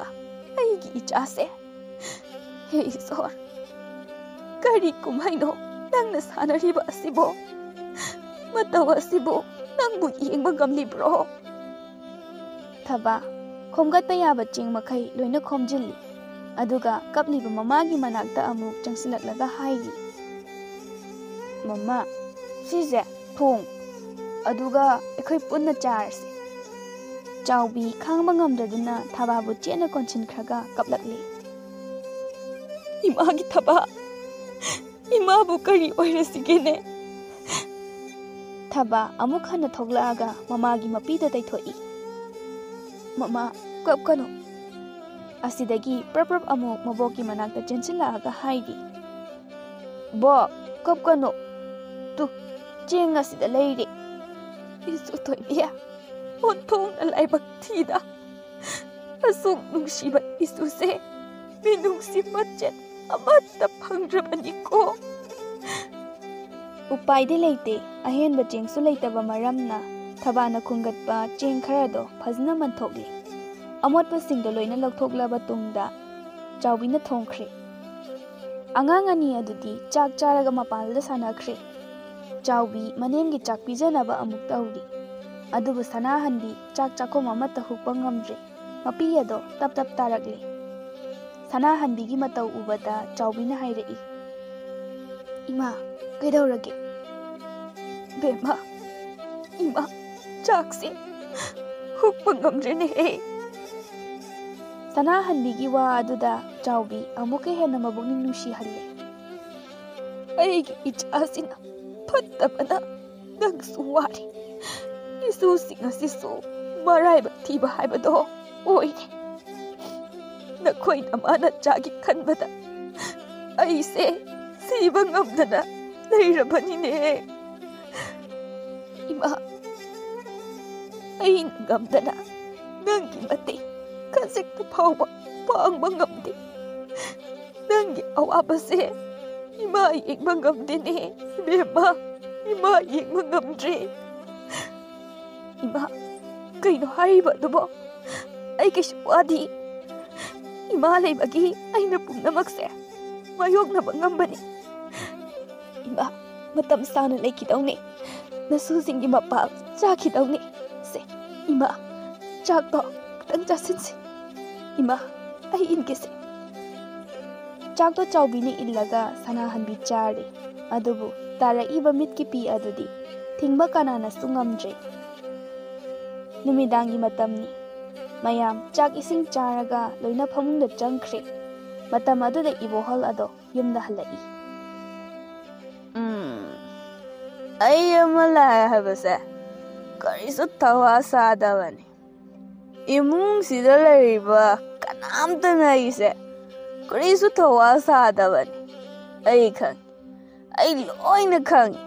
ꯑꯩꯒꯤ ꯏꯆꯥꯁꯦ꯫ ꯍꯦ ꯏꯁꯣꯔ, ꯀꯔꯤ ꯀꯨꯝꯍꯩꯅꯣ ꯅꯪꯅ ꯁꯥꯟꯅꯔꯤꯕ ꯑꯁꯤꯕꯣ? ꯃꯇꯧ ꯑꯁꯤꯕꯨ ꯅꯪꯕꯨ ꯌꯦꯡꯕ ꯉꯝꯂꯤꯕ꯭ꯔꯣ? ꯊꯕꯥ ꯈꯣꯝꯒꯠꯄ ꯌꯥꯕ ꯆꯦꯡ ꯃꯈꯩ ꯂꯣꯏꯅ ꯈꯣꯝꯖꯤꯜꯂꯤ, ꯑꯗꯨꯒ ꯀꯞꯂꯤꯕ ꯃꯃꯥꯒꯤ ꯃꯅꯥꯛꯇ ꯑꯃꯨꯛ ꯆꯪꯁꯤꯜꯂꯛꯂꯒ ꯍꯥꯏꯔꯤ꯫ ꯃꯃꯥ, ꯁꯤꯁꯦ ꯊꯣꯡ, ꯑꯗꯨꯒ ꯑꯩꯈꯣꯏ ꯄꯨꯟꯅ ꯆꯥꯔꯁꯤ꯫ ꯆꯥꯎꯕꯤ ꯈꯥꯡꯕ ꯉꯝꯗ꯭ꯔꯗꯨꯅ ꯊꯕꯥꯕꯨ ꯆꯦꯠꯅ ꯀꯣꯟꯁꯤꯟꯈ꯭ꯔꯒ ꯀꯞꯂꯛꯂꯤ꯫ ꯏꯃꯥꯒꯤ ꯊꯕꯥ, ꯏꯃꯥꯕꯨ ꯀꯔꯤ ꯑꯣꯏꯔꯁꯤꯒꯦꯅꯦ? ꯊꯕꯥ ꯑꯃꯨꯛ ꯍꯟꯅ ꯊꯣꯛꯂꯛꯑꯒ ꯃꯃꯥꯒꯤ ꯃꯄꯤꯗ ꯇꯩꯊꯣꯛꯏ꯫ ꯃꯃꯥ ꯀꯞꯀꯅꯨ꯫ ꯑꯁꯤꯗꯒꯤ ꯄ꯭ꯔꯞ ꯑꯃꯨꯛ ꯃꯕꯣꯛꯀꯤ ꯃꯅꯥꯛꯇ ꯆꯦꯟꯁꯤꯜꯂꯛꯑꯒ ꯍꯥꯏꯔꯤ꯫ ꯕꯣꯛ ꯀꯞꯀꯅꯨ, ꯇꯨ ꯆꯦꯡ ꯑꯁꯤꯗ ꯂꯩꯔꯤ꯫ ꯏꯁꯨ ꯊꯣꯏꯕꯤ, ꯑꯣꯟꯊꯣꯛꯅ ꯂꯥꯏꯕꯛ ꯊꯤꯗ, ꯑꯁꯨꯛ ꯅꯨꯡꯁꯤꯕ ꯏꯁꯨꯁꯦ ꯃꯤꯅꯨꯡꯁꯤ ꯃꯆꯦꯠ ꯑꯃꯠꯇ ꯐꯪꯗ꯭ꯔꯕꯅꯤꯀꯣ꯫ ꯎꯄꯥꯏꯗꯤ ꯂꯩꯇꯦ꯫ ꯑꯍꯦꯟꯕ ꯆꯦꯡꯁꯨ ꯂꯩꯇꯕ ꯃꯔꯝꯅ ꯊꯕꯥꯅ ꯈꯨꯟꯒꯠꯄ ꯆꯦꯡ ꯈꯔꯗꯣ ꯐꯖꯅ ꯃꯟꯊꯣꯛꯂꯤ꯫ ꯑꯃꯣꯠꯄꯁꯤꯡꯗꯣ ꯂꯣꯏꯅ ꯂꯧꯊꯣꯛꯂꯕ ꯇꯨꯡꯗ ꯆꯥꯎꯕꯤꯅ ꯊꯣꯡꯈ꯭ꯔꯦ꯫ ꯑꯉꯥꯡ ꯑꯅꯤ ꯑꯗꯨꯗꯤ ꯆꯥꯛ ꯆꯥꯔꯒ ꯃꯄꯥꯟꯗ ꯁꯥꯟꯅꯈ꯭ꯔꯦ꯫ ꯆꯥꯎꯕꯤ ꯃꯅꯦꯝꯒꯤ ꯆꯥꯛ ꯄꯤꯖꯅꯕ ꯑꯃꯨꯛ ꯇꯧꯔꯤ꯫ ꯑꯗꯨꯕꯨ ꯁꯅꯥꯍꯟꯕꯤ ꯆꯥꯛ ꯆꯥꯛꯈꯨꯝ ꯑꯃꯠꯇ ꯍꯨꯛꯄ ꯉꯝꯗ꯭ꯔꯦ꯫ ꯃꯄꯤ ꯑꯗꯣ ꯇꯞ ꯇꯥꯔꯛꯂꯤ꯫ ꯁꯅꯥꯍꯟꯕꯤꯒꯤ ꯃꯇꯧ ꯎꯕꯗ ꯆꯥꯎꯕꯤꯅ ꯍꯥꯏꯔꯛꯏ꯫ ꯏꯃꯥ ꯀꯩꯗꯧꯔꯒꯦ? ꯕꯦꯝꯃ, ꯏꯃꯥ ꯆꯥꯛꯁꯦ ꯍꯨꯛꯄ ꯉꯝꯗ꯭ꯔꯦꯅꯦꯍꯦ꯫ ꯁꯅꯥꯍꯟꯕꯤꯒꯤ ꯋꯥ ꯑꯗꯨꯗ ꯆꯥꯎꯕꯤ ꯑꯃꯨꯛꯀ ꯍꯦꯟꯅ ꯃꯕꯨꯛꯅꯤꯡ ꯅꯨꯡꯁꯤꯍꯜꯂꯦ꯫ ꯑꯩꯒꯤ ꯏꯆꯥꯁꯤꯅ ꯐꯠꯇꯕꯅ ꯅꯪꯁꯨ ꯋꯥꯔꯤ, ꯏꯁꯨꯁꯤꯡ ꯑꯁꯤꯁꯨ ꯃꯔꯥꯏꯕꯛ ꯊꯤꯕ ꯍꯥꯏꯕꯗꯣ ꯑꯣꯏꯔꯦ꯫ ꯅꯈꯣꯏ ꯅꯃꯥꯅꯆꯥꯒꯤ ꯈꯟꯕꯗ ꯑꯩꯁꯦ ꯁꯤꯕ ꯉꯝꯗꯅ ꯂꯩꯔꯕꯅꯤꯅꯦ꯫ ꯏꯃꯥ, ꯑꯩꯅ ꯉꯝꯗꯅ ꯅꯪꯒꯤ ꯃꯇꯦꯡ ꯈꯖꯤꯛꯇ ꯐꯥꯎꯕ ꯄꯥꯡꯕ ꯉꯝꯗꯦ꯫ ꯅꯪꯒꯤ ꯑꯋꯥꯕꯁꯦ ꯏꯃꯥ ꯌꯦꯡꯕ ꯉꯝꯗꯦꯅꯦ ꯏꯕꯦꯝꯃ, ꯏꯃꯥ ꯌꯦꯡꯕ ꯉꯝꯗ꯭ꯔꯦ꯫ ꯏꯃꯥ, ꯀꯩꯅꯣ ꯍꯥꯏꯔꯤꯕ ꯑꯗꯨꯕꯣ? ꯑꯩ ꯀꯩꯁꯨ ꯋꯥꯗꯤ꯫ ꯏꯃꯥ ꯂꯩꯕꯒꯤ ꯑꯩꯅ ꯄꯨꯝꯅꯃꯛꯁꯦ ꯃꯥꯌꯣꯛꯅꯕ ꯉꯝꯕꯅꯤ꯫ ꯏꯃꯥ ꯃꯇꯝ ꯁꯥꯡꯅ ꯂꯩꯈꯤꯗꯧꯅꯤ, ꯅꯁꯨꯁꯤꯡꯒꯤ ꯃꯄꯥꯜ ꯆꯥꯈꯤꯗꯧꯅꯤ꯫ ꯁꯦ ꯏꯃꯥ, ꯆꯥꯛꯇꯣ ꯈꯤꯇꯪ ꯆꯥꯁꯤꯟꯁꯤ. ꯏꯃꯥ, ꯑꯩ ꯏꯟꯒꯦꯁꯦ. ꯆꯥꯛꯇꯣ ꯆꯥꯎꯕꯤꯅ ꯏꯜꯂꯒ ꯁꯅꯥꯍꯟꯕꯤ ꯆꯥꯔꯤ. ꯑꯗꯨꯕꯨ ꯇꯥꯔꯛꯏꯕ ꯃꯤꯠꯀꯤ ꯄꯤ ꯑꯗꯨꯗꯤ ꯊꯤꯡꯕ ꯀꯅꯥꯅꯁꯨ ꯉꯝꯗ꯭ꯔꯦ. ꯅꯨꯃꯤꯗꯥꯡꯒꯤ ꯃꯇꯝꯅꯤ. ꯃꯌꯥꯝ ꯆꯥꯛ ꯏꯁꯤꯡ ꯆꯥꯔꯒ ꯂꯣꯏꯅ ꯐꯃꯨꯡꯗ ꯆꯪꯈ꯭ꯔꯦ. ꯃꯇꯝ ꯑꯗꯨꯗ ꯏꯕꯣꯍꯜ ꯑꯗꯣ ꯌꯨꯝꯗ ꯍꯜꯂꯛꯏ. ꯑꯩ ꯑꯃ ꯂꯥꯛꯑꯦ ꯍꯥꯏꯕꯁꯦ ꯀꯔꯤꯁꯨ ꯊꯋꯥ ꯁꯥꯗꯕꯅꯤ. ꯏꯃꯨꯡꯁꯤꯗ ꯂꯩꯔꯤꯕ ꯀꯅꯥꯝꯇꯅ ꯑꯩꯁꯦ ꯀꯔꯤꯁꯨ ꯊꯋꯥ ꯁꯥꯗꯕꯅꯤ. ꯑꯩ ꯈꯪꯉꯤ. ꯑꯩ ꯂꯣꯏꯅ ꯈꯪꯉꯤ.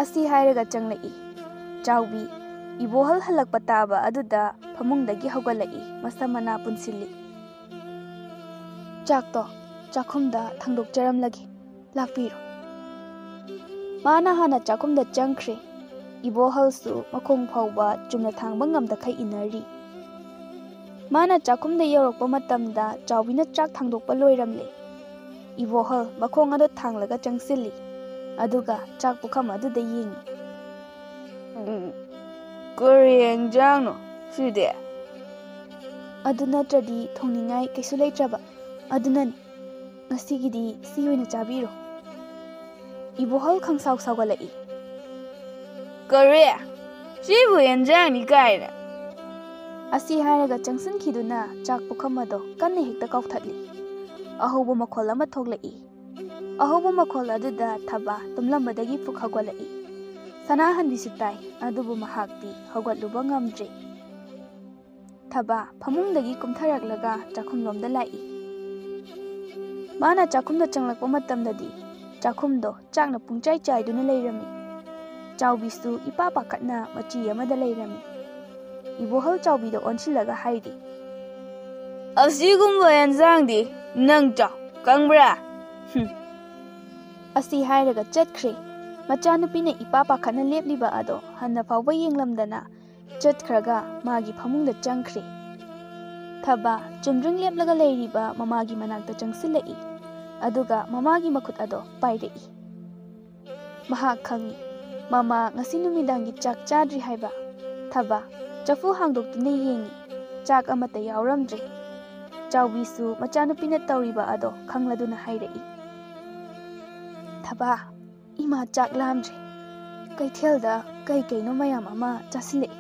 ꯑꯁꯤ ꯍꯥꯏꯔꯒ ꯆꯪꯂꯛꯏ. ꯆꯥꯎꯕꯤ ꯏꯕꯣꯍꯜ ꯍꯜꯂꯛꯄ ꯇꯥꯕ ꯑꯗꯨꯗ ꯐꯃꯨꯡꯗꯒꯤ ꯍꯧꯒꯠꯂꯛꯏ. ꯃꯁꯝ ꯃꯅꯥ ꯄꯨꯟꯁꯤꯜꯂꯤ. ꯆꯥꯛꯇꯣ ꯆꯥꯛꯈꯨꯝꯗ ꯊꯥꯡꯗꯣꯛꯆꯔꯝꯂꯒꯦ. ꯂꯥꯛꯄꯤꯔꯣ. ꯃꯥꯅ ꯍꯥꯟꯅ ꯆꯥꯛꯈꯨꯝꯗ ꯆꯪꯈ꯭ꯔꯦ. ꯏꯕꯣꯍꯜꯁꯨ ꯃꯈꯣꯡ ꯐꯥꯎꯕ ꯆꯨꯝꯅ ꯊꯥꯡꯕ ꯉꯝꯗꯈꯩ ꯏꯟꯅꯔꯤ. ꯃꯥꯅ ꯆꯥꯛꯈꯨꯝꯗ ꯌꯧꯔꯛꯄ ꯃꯇꯝꯗ ꯆꯥꯎꯕꯤꯅ ꯆꯥꯛ ꯊꯥꯡꯗꯣꯛꯄ ꯂꯣꯏꯔꯝꯂꯦ. ꯏꯕꯣꯍꯜ ꯃꯈꯣꯡ ꯑꯗꯨ ꯊꯥꯡꯂꯒ ꯆꯪꯁꯤꯜꯂꯤ. ꯑꯗꯨꯒ ꯆꯥꯛ ꯄꯨꯈꯝ ꯑꯗꯨꯗ ꯌꯦꯡꯉꯤ. ꯀꯔꯤ ꯌꯦꯟꯖꯥꯡꯅꯣ ꯁꯤꯗꯤ? ꯑꯗꯨ ꯅꯠꯇ꯭ꯔꯗꯤ ꯊꯣꯡꯅꯤꯡꯉꯥꯏ ꯀꯩꯁꯨ ꯂꯩꯇ꯭ꯔꯕ. ꯑꯗꯨꯅꯅꯤ. ꯉꯁꯤꯒꯤꯗꯤ ꯁꯤ ꯑꯣꯏꯅ ꯆꯥꯕꯤꯔꯣ. ꯏꯕꯣꯍꯜ ꯈꯪꯁꯥꯎ ꯁꯥꯎꯒꯠꯂꯛꯏ. ꯀꯔꯤ? ꯁꯤꯕꯨ ꯌꯦꯟꯖꯥꯡꯅꯤ ꯀꯥꯏꯅ? ꯑꯁꯤ ꯍꯥꯏꯔꯒ ꯆꯪꯁꯤꯟꯈꯤꯗꯨꯅ ꯆꯥꯛ ꯄꯨꯈꯝ ꯑꯗꯣ ꯀꯟꯅ ꯍꯦꯛꯇ ꯀꯥꯎꯊꯠꯂꯤ. ꯑꯍꯧꯕ ꯃꯈꯣꯜ ꯑꯃ ꯊꯣꯛꯂꯛꯏ. ꯑꯍꯧꯕ ꯃꯈꯣꯜ ꯑꯗꯨꯗ ꯊꯕꯥ ꯇꯨꯝꯂꯝꯕꯗꯒꯤ ꯄꯨꯛ ꯍꯧꯒꯠꯂꯛꯏ. ꯁꯅꯥꯍꯟꯕꯤꯁꯨ ꯇꯥꯏ. ꯑꯗꯨꯕు ꯃꯍꯥꯛꯇꯤ ꯍꯧꯒꯠꯂꯨꯕ ꯉꯝꯗ꯭ꯔꯦ. ꯊꯕꯥ ꯐꯃꯨꯡꯗꯒꯤ ꯀꯨꯝꯊꯔꯛꯂꯒ ꯆꯥꯛꯈꯨꯝꯂꯣꯝꯗ ꯂꯥꯛꯏ. ꯃꯥꯅ ꯆꯥꯛꯈꯨꯝꯗ ꯆꯪꯂꯛꯄ ꯃꯇꯝꯗꯗꯤ ꯆꯥꯛꯈꯨꯝꯗꯣ ꯆꯥꯛꯅ ꯄꯨꯡꯆꯥꯏ ꯆꯥꯏꯗꯨꯅ ꯂꯩꯔꯝꯃꯤ. ꯆꯥꯎꯕꯤꯁꯨ ꯏꯄꯥ ꯄꯥꯈꯠꯅ ꯃꯆꯤ ꯑꯃꯗ ꯂꯩꯔꯝꯃꯤ. ꯏꯕꯣꯍꯜ ꯆꯥꯎꯕꯤꯗ ꯑꯣꯟꯁꯤꯜꯂꯒ ꯍꯥꯏꯔꯤ. ꯑꯁꯤꯒꯨꯝꯕ ꯌꯦꯟꯖꯥꯡꯗꯤ ꯅꯪ ꯆꯥꯎ, ꯈꯪꯕ꯭ꯔꯥ? ꯑꯁꯤ ꯍꯥꯏꯔꯒ ꯆꯠꯈ꯭ꯔꯦ. ꯃꯆꯥꯅꯨꯄꯤꯅ ꯏꯄꯥ ꯄꯥꯈꯠꯅ ꯂꯦꯞꯂꯤꯕ ꯑꯗꯣ ꯍꯟꯅ ꯐꯥꯎꯕ ꯌꯦꯡꯂꯝꯗꯅ ꯆꯠꯈ꯭ꯔꯒ ꯃꯥꯒꯤ ꯐꯃꯨꯡꯗ ꯆꯪꯈ꯭ꯔꯦ. ꯊꯕꯥ ꯆꯨꯝꯗ꯭ꯔꯤꯡ ꯂꯦꯞꯂꯒ ꯂꯩꯔꯤꯕ ꯃꯃꯥꯒꯤ ꯃꯅꯥꯛꯇ ꯆꯪꯁꯤꯜꯂꯛꯏ. ꯑꯗꯨꯒ ꯃꯃꯥꯒꯤ ꯃꯈꯨꯠ ꯑꯗꯣ ꯄꯥꯏꯔꯛꯏ. ꯃꯍꯥꯛ ꯈꯪꯉꯤ ꯃꯃꯥ ꯉꯁꯤ ꯅꯨꯃꯤꯗꯥꯡꯒꯤ ꯆꯥꯛ ꯆꯥꯗ꯭ꯔꯤ ꯍꯥꯏꯕ. ꯊꯕꯥ ꯆꯐꯨ ꯍꯥꯡꯗꯣꯛꯇꯨꯅ ꯌꯦꯡꯉꯤ. ꯆꯥꯛ ꯑꯃꯠꯇ ꯌꯥꯎꯔꯝꯗ꯭ꯔꯦ. ꯆꯥꯎꯕꯤꯁꯨ ꯃꯆꯥꯅꯨꯄꯤꯅ ꯇꯧꯔꯤꯕ ꯑꯗꯣ ꯈꯪꯂꯗꯨꯅ ꯍꯥꯏꯔꯛꯏ. ꯊꯕꯥ, ꯏꯃꯥ ꯆꯥꯛ ꯂꯥꯝꯗ꯭ꯔꯦ. ꯀꯩꯊꯦꯜꯗ ꯀꯩꯅꯣ ꯃꯌꯥꯝ ꯑꯃ ꯆꯥꯁꯤꯜꯂꯛꯏ.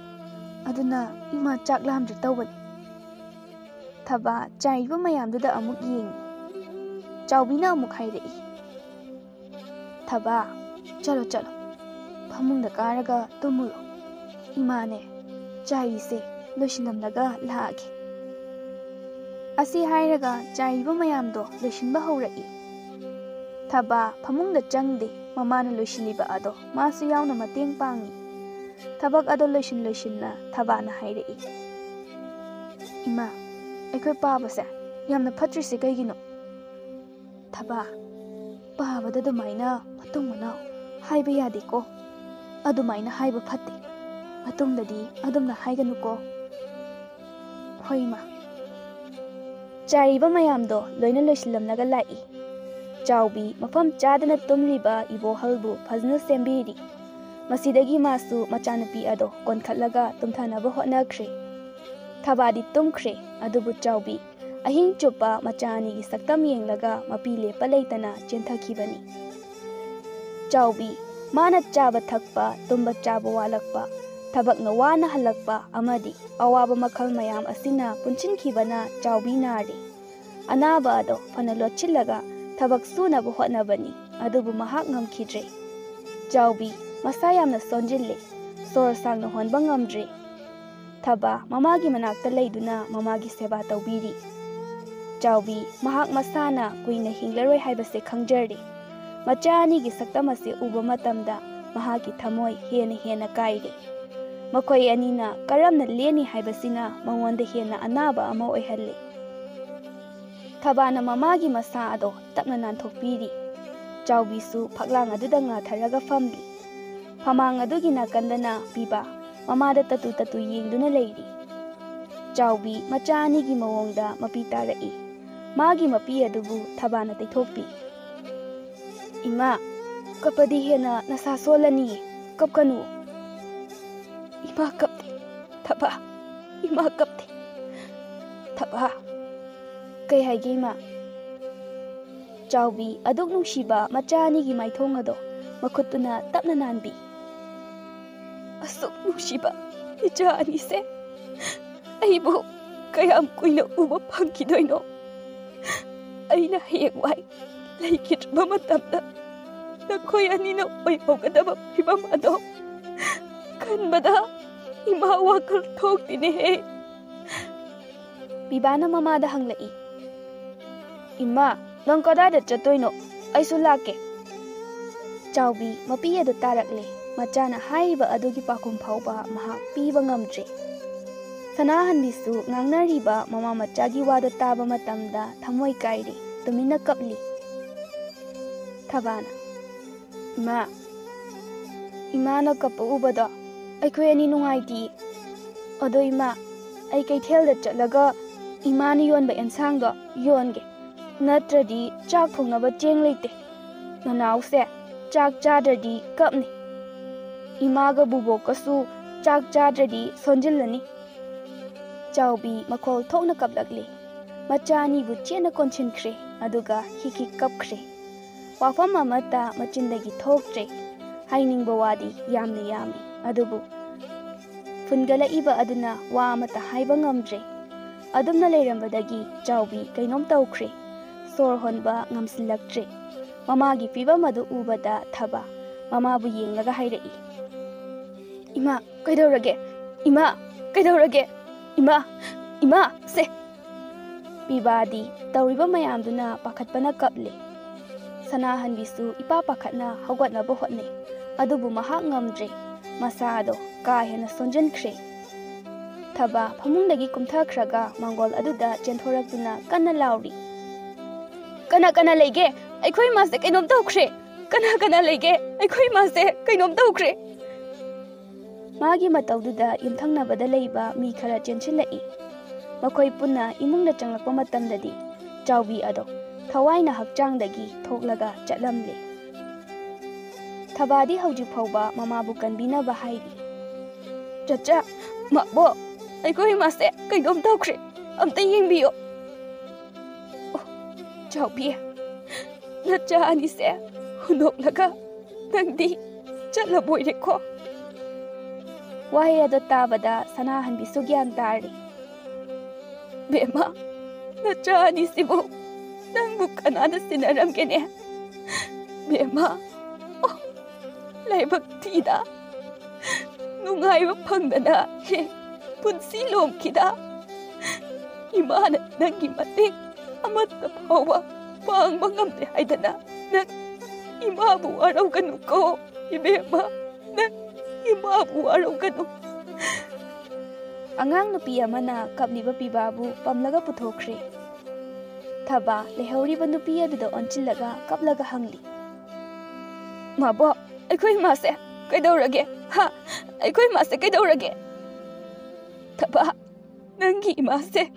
ꯑꯗꯨꯅ ꯏꯃꯥ ꯆꯥꯛ ꯂꯥꯝꯗ꯭ꯔꯦ ꯇꯧꯕꯅꯤ. ꯊꯕꯥ ꯆꯥꯏꯔꯤꯕ ꯃꯌꯥꯝꯗꯨꯗ ꯑꯃꯨꯛ ꯌꯦꯡꯉꯤ. ꯆꯥꯎꯕꯤꯅ ꯑꯃꯨꯛ ꯍꯥꯏꯔꯛꯏ. ꯊꯕꯥ, ꯆꯠꯂꯣ ꯆꯠꯂꯣ. ꯐꯃꯨꯡꯗ ꯀꯥꯔꯒ ꯇꯨꯝꯃꯨꯔꯣ. ꯏꯃꯥꯅꯦ ꯆꯥꯏꯔꯤꯁꯦ ꯂꯣꯏꯁꯤꯜꯂꯝꯂꯒ ꯂꯥꯛꯑꯒꯦ. ꯑꯁꯤ ꯍꯥꯏꯔꯒ ꯆꯥꯏꯔꯤꯕ ꯃꯌꯥꯝꯗꯣ ꯂꯣꯏꯁꯤꯟꯕ ꯍꯧꯔꯛꯏ. ꯊꯕꯥ ꯐꯃꯨꯡꯗ ꯆꯪꯗꯦ. ꯃꯃꯥꯅ ꯂꯣꯏꯁꯤꯜꯂꯤꯕ ꯑꯗꯣ ꯃꯥꯁꯨ ꯌꯥꯎꯅ ꯃꯇꯦꯡ ꯄꯥꯡꯉꯤ. ꯊꯕꯛ ꯑꯗꯣ ꯂꯣꯏꯁꯤꯟꯅ ꯊꯕꯥꯅ ꯍꯥꯏꯔꯛꯏ. ꯏꯃꯥ, ꯑꯩꯈꯣꯏ ꯄꯥꯕꯁꯦ ꯌꯥꯝꯅ ꯐꯠꯇ꯭ꯔꯤꯁꯦ ꯀꯩꯒꯤꯅꯣ? ꯊꯕꯥ, ꯄꯥꯕꯗ ꯑꯗꯨꯃꯥꯏꯅ ꯃꯇꯨꯡ ꯃꯅꯥꯎ ꯍꯥꯏꯕ ꯌꯥꯗꯦꯀꯣ. ꯑꯗꯨꯃꯥꯏꯅ ꯍꯥꯏꯕ ꯐꯠꯇꯦ. ꯃꯇꯨꯡꯗꯗꯤ ꯑꯗꯨꯝꯅ ꯍꯥꯏꯒꯅꯨꯀꯣ. ꯍꯣꯏ ꯏꯃꯥ. ꯆꯥꯏꯔꯤꯕ ꯃꯌꯥꯝꯗꯣ ꯂꯣꯏꯅ ꯂꯣꯏꯁꯤꯜꯂꯝꯂꯒ ꯂꯥꯛꯏ. ꯆꯥꯎꯕꯤ ꯃꯐꯝ ꯆꯥꯗꯅ ꯇꯨꯝꯂꯤꯕ ꯏꯕꯣꯍꯜꯕꯨ ꯐꯖꯅ ꯁꯦꯝꯕꯤꯔꯤ. ꯃꯁꯤꯗꯒꯤ ꯃꯥꯁꯨ ꯃꯆꯥꯅꯨꯄꯤ ꯑꯗꯣ ꯀꯣꯟꯈꯠꯂꯒ ꯇꯨꯝꯊꯅꯕ ꯍꯣꯠꯅꯈ꯭ꯔꯦ. ꯊꯕꯥꯗꯤ ꯇꯨꯝꯈ꯭ꯔꯦ. ꯑꯗꯨꯕꯨ ꯆꯥꯎꯕꯤ ꯑꯍꯤꯡ ꯆꯨꯞꯄ ꯃꯆꯥ ꯑꯅꯤꯒꯤ ꯁꯛꯇꯝ ꯌꯦꯡꯂꯒ ꯃꯄꯤ ꯂꯦꯞꯄ ꯂꯩꯇꯅ ꯆꯦꯟꯊꯈꯤꯕꯅꯤ. ꯆꯥꯎꯕꯤ ꯃꯥꯅ ꯆꯥꯕ ꯊꯛꯄ, ꯇꯨꯝꯕ ꯆꯥꯕ ꯋꯥꯠꯂꯛꯄ, ꯊꯕꯛꯅ ꯋꯥꯅ ꯍꯜꯂꯛꯄ ꯑꯃꯗꯤ ꯑꯋꯥꯕ ꯃꯈꯜ ꯃꯌꯥꯝ ꯑꯁꯤꯅ ꯄꯨꯟꯁꯤꯟꯈꯤꯕꯅ ꯆꯥꯎꯕꯤ ꯅꯥꯔꯤ. ꯑꯅꯥꯕ ꯑꯗꯣ ꯐꯅ ꯂꯣꯠꯁꯤꯜꯂꯒ ꯊꯕꯛ ꯁꯨꯅꯕ ꯍꯣꯠꯅꯕꯅꯤ. ꯑꯗꯨꯕꯨ ꯃꯍꯥꯛ ꯉꯝꯈꯤꯗ꯭ꯔꯦ. ꯆꯥꯎꯕꯤ ꯃꯁꯥ ꯌꯥꯝꯅ ꯁꯣꯟꯖꯤꯜꯂꯦ. ꯁꯣꯔ ꯁꯥꯡꯅ ꯍꯣꯟꯕ ꯉꯝꯗ꯭ꯔꯦ. ꯊꯕꯥ ꯃꯃꯥꯒꯤ ꯃꯅꯥꯛꯇ ꯂꯩꯗꯨꯅ ꯃꯃꯥꯒꯤ ꯁꯦꯕꯥ ꯇꯧꯕꯤꯔꯤ. ꯆꯥꯎꯕꯤ ꯃꯍꯥꯛ ꯃꯁꯥꯅ ꯀꯨꯏꯅ ꯍꯤꯡꯂꯔꯣꯏ ꯍꯥꯏꯕꯁꯦ ꯈꯪꯖꯔꯦ. ꯃꯆꯥ ꯑꯅꯤꯒꯤ ꯁꯛꯇꯝ ꯑꯁꯤ ꯎꯕ ꯃꯇꯝꯗ ꯃꯍꯥꯛꯀꯤ ꯊꯃꯣꯏ ꯍꯦꯟꯅ ꯀꯥꯏꯔꯦ. ꯃꯈꯣꯏ ꯑꯅꯤꯅ ꯀꯔꯝꯅ ꯂꯦꯟꯅꯤ ꯍꯥꯏꯕꯁꯤꯅ ꯃꯉꯣꯟꯗ ꯍꯦꯟꯅ ꯑꯅꯥꯕ ꯑꯃ ꯑꯣꯏꯍꯜꯂꯤ. ꯊꯕꯥꯅ ꯃꯃꯥꯒꯤ ꯃꯁꯥ ꯑꯗꯣ ꯇꯞꯅ ꯅꯥꯟꯊꯣꯛꯄꯤꯔꯤ. ꯆꯥꯎꯕꯤꯁꯨ ꯐꯛꯂꯥꯡ ꯑꯗꯨꯗ ꯉꯥꯊꯔꯒ ꯐꯝꯂꯤ. ꯐꯃꯥꯡ ꯑꯗꯨꯒꯤ ꯅꯥꯀꯟꯗꯅ ꯄꯤꯕꯥ ꯃꯃꯥꯗ ꯇꯇꯨ ꯌꯦꯡꯗꯨꯅ ꯂꯩꯔꯤ. ꯆꯥꯎꯕꯤ ꯃꯆꯥ ꯑꯅꯤꯒꯤ ꯃꯑꯣꯡꯗ ꯃꯄꯤ ꯇꯥꯔꯛꯏ. ꯃꯥꯒꯤ ꯃꯄꯤ ꯑꯗꯨꯕꯨ ꯊꯕꯥꯅ ꯇꯩꯊꯣꯛꯄꯤ. ꯏꯃꯥ, ꯀꯞꯄꯗꯤ ꯍꯦꯟꯅ ꯅꯁꯥ ꯁꯣꯜꯂꯅꯤ. ꯀꯞꯀꯅꯨ. ꯏꯃꯥ ꯀꯞꯇꯦ. Thaba, Ima kapte. Thaba. Kay haige ima. Chawbi aduk nungsiba machani gi maithong ado makhutuna tapna nanbi. Asuk nungsiba icha ani se. Aibu kayam kuina uba phangkidoino. Aina heyengwai laikitraba matamda nakhoi anina oihogdaba phibam ado kanbada ima wakal thoktine he. Bibana mamada hanglai. Ima nang kadada chatoino aisu lake. Chawbi mapi adu tarakle machana haiba adugi pakum phauba maha piba ngamdre. Sanahanbisu ngangnariba mama machagi wado taba matamda thamoi kairi tumina kapli. Thabana. Ima na kapa ubada aikhoi ani nungaiti. Odo ima ai kaithelda chatlaga imani yonba ensangdo yonge. Natradi chak thongnaba cheng leite. Nanause chak chadradi kapni. Imaga bubokasu chak chadradi sonjillani. Chawbi makhol thokna kaplakli. Machani bu chena konchinkre aduga hiki kapkre. Wafam amata machindagi thoktre. Hainingba wadi yamne yami adubu. Fungala iba aduna wa amata haiba ngamdre. Adumna leirambadagi chawbi kainom tawkre. Sor honba ngamsilaktre. Mamagi piba madu ubada thaba. Mamabu yenglaga hairai. Ima kaidorage. Ima kaidorage. Ima se. Pibadi tawriba mayamduna pakhatpana kaple. Sanahanbisu ipa pakhatna hawgatnaba hotne. Adubu mahak ngamdre. Masado ka hena sonjankre. Thaba phamungdagi kumthakhraga mangol aduda chenthoraptuna kanna lauri. Kana leige aikhoi mase kainom tawkhre. Kana leige aikhoi mase kainom tawkhre. Magi matawduda yumthangnabada leiba mi khara chenchilai. Makhoi punna imungda changlakpa matamdadi chawbi ado thawaina hakchangdagi thoklaga chatlamle. Thabadi hawjik phawba mamabu kanbinaba hairi. Chacha mabo aikhoi mase kainom tawkhre. Amta yengbiyo. Chawbi nacha ani se hunoklaga nangdi chatlaboireko. Wahe ado tabada Sanahanbisu gyan tari. Bema nacha ani sibu nangbu kanana sinaramgene. Bema laibak tida nungaiba phangdana he punsi lomkida. Imana nangi mating amatta phawa pangba ngamte haidana nang imabu araugannu ko ibema nang imabu araugannu. Angang nupi amana kapliba pibabu pamlaga puthokre. Thaba lehoriba nupi aduda onchillaga kaplaga hangli. Mabo aikhoi mase kaidorage ha aikhoi mase kaidorage. Thaba nangi imase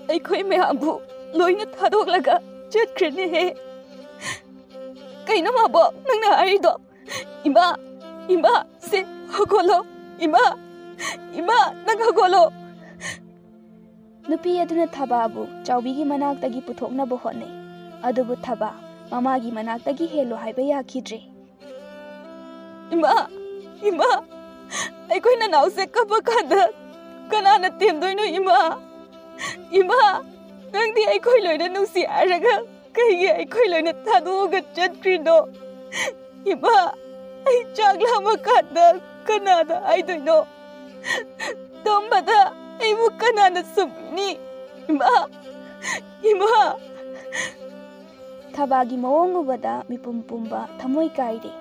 aikhoi mayambu loina thadoklaga chatkrene he. Kaino mabo nangna arido. Ima se hagolo. Ima nang hagolo. Nupi aduna thababu chawbigi manaktagi puthoknaba hotne. Adubu thaba mamagi manaktagi helo haiba yakhidre. Ima aikhoi nanause kapa khanda kanana temdoino ima nangdi aikhoi loina nungsi araga kaigi aikhoi loina thadoga chatkrino. Ima ai chaglama khanda kanada aidoino. Tombada aibu kanana sumni. Ima Thabagi mawongubada mipumpumba thamoi kaire.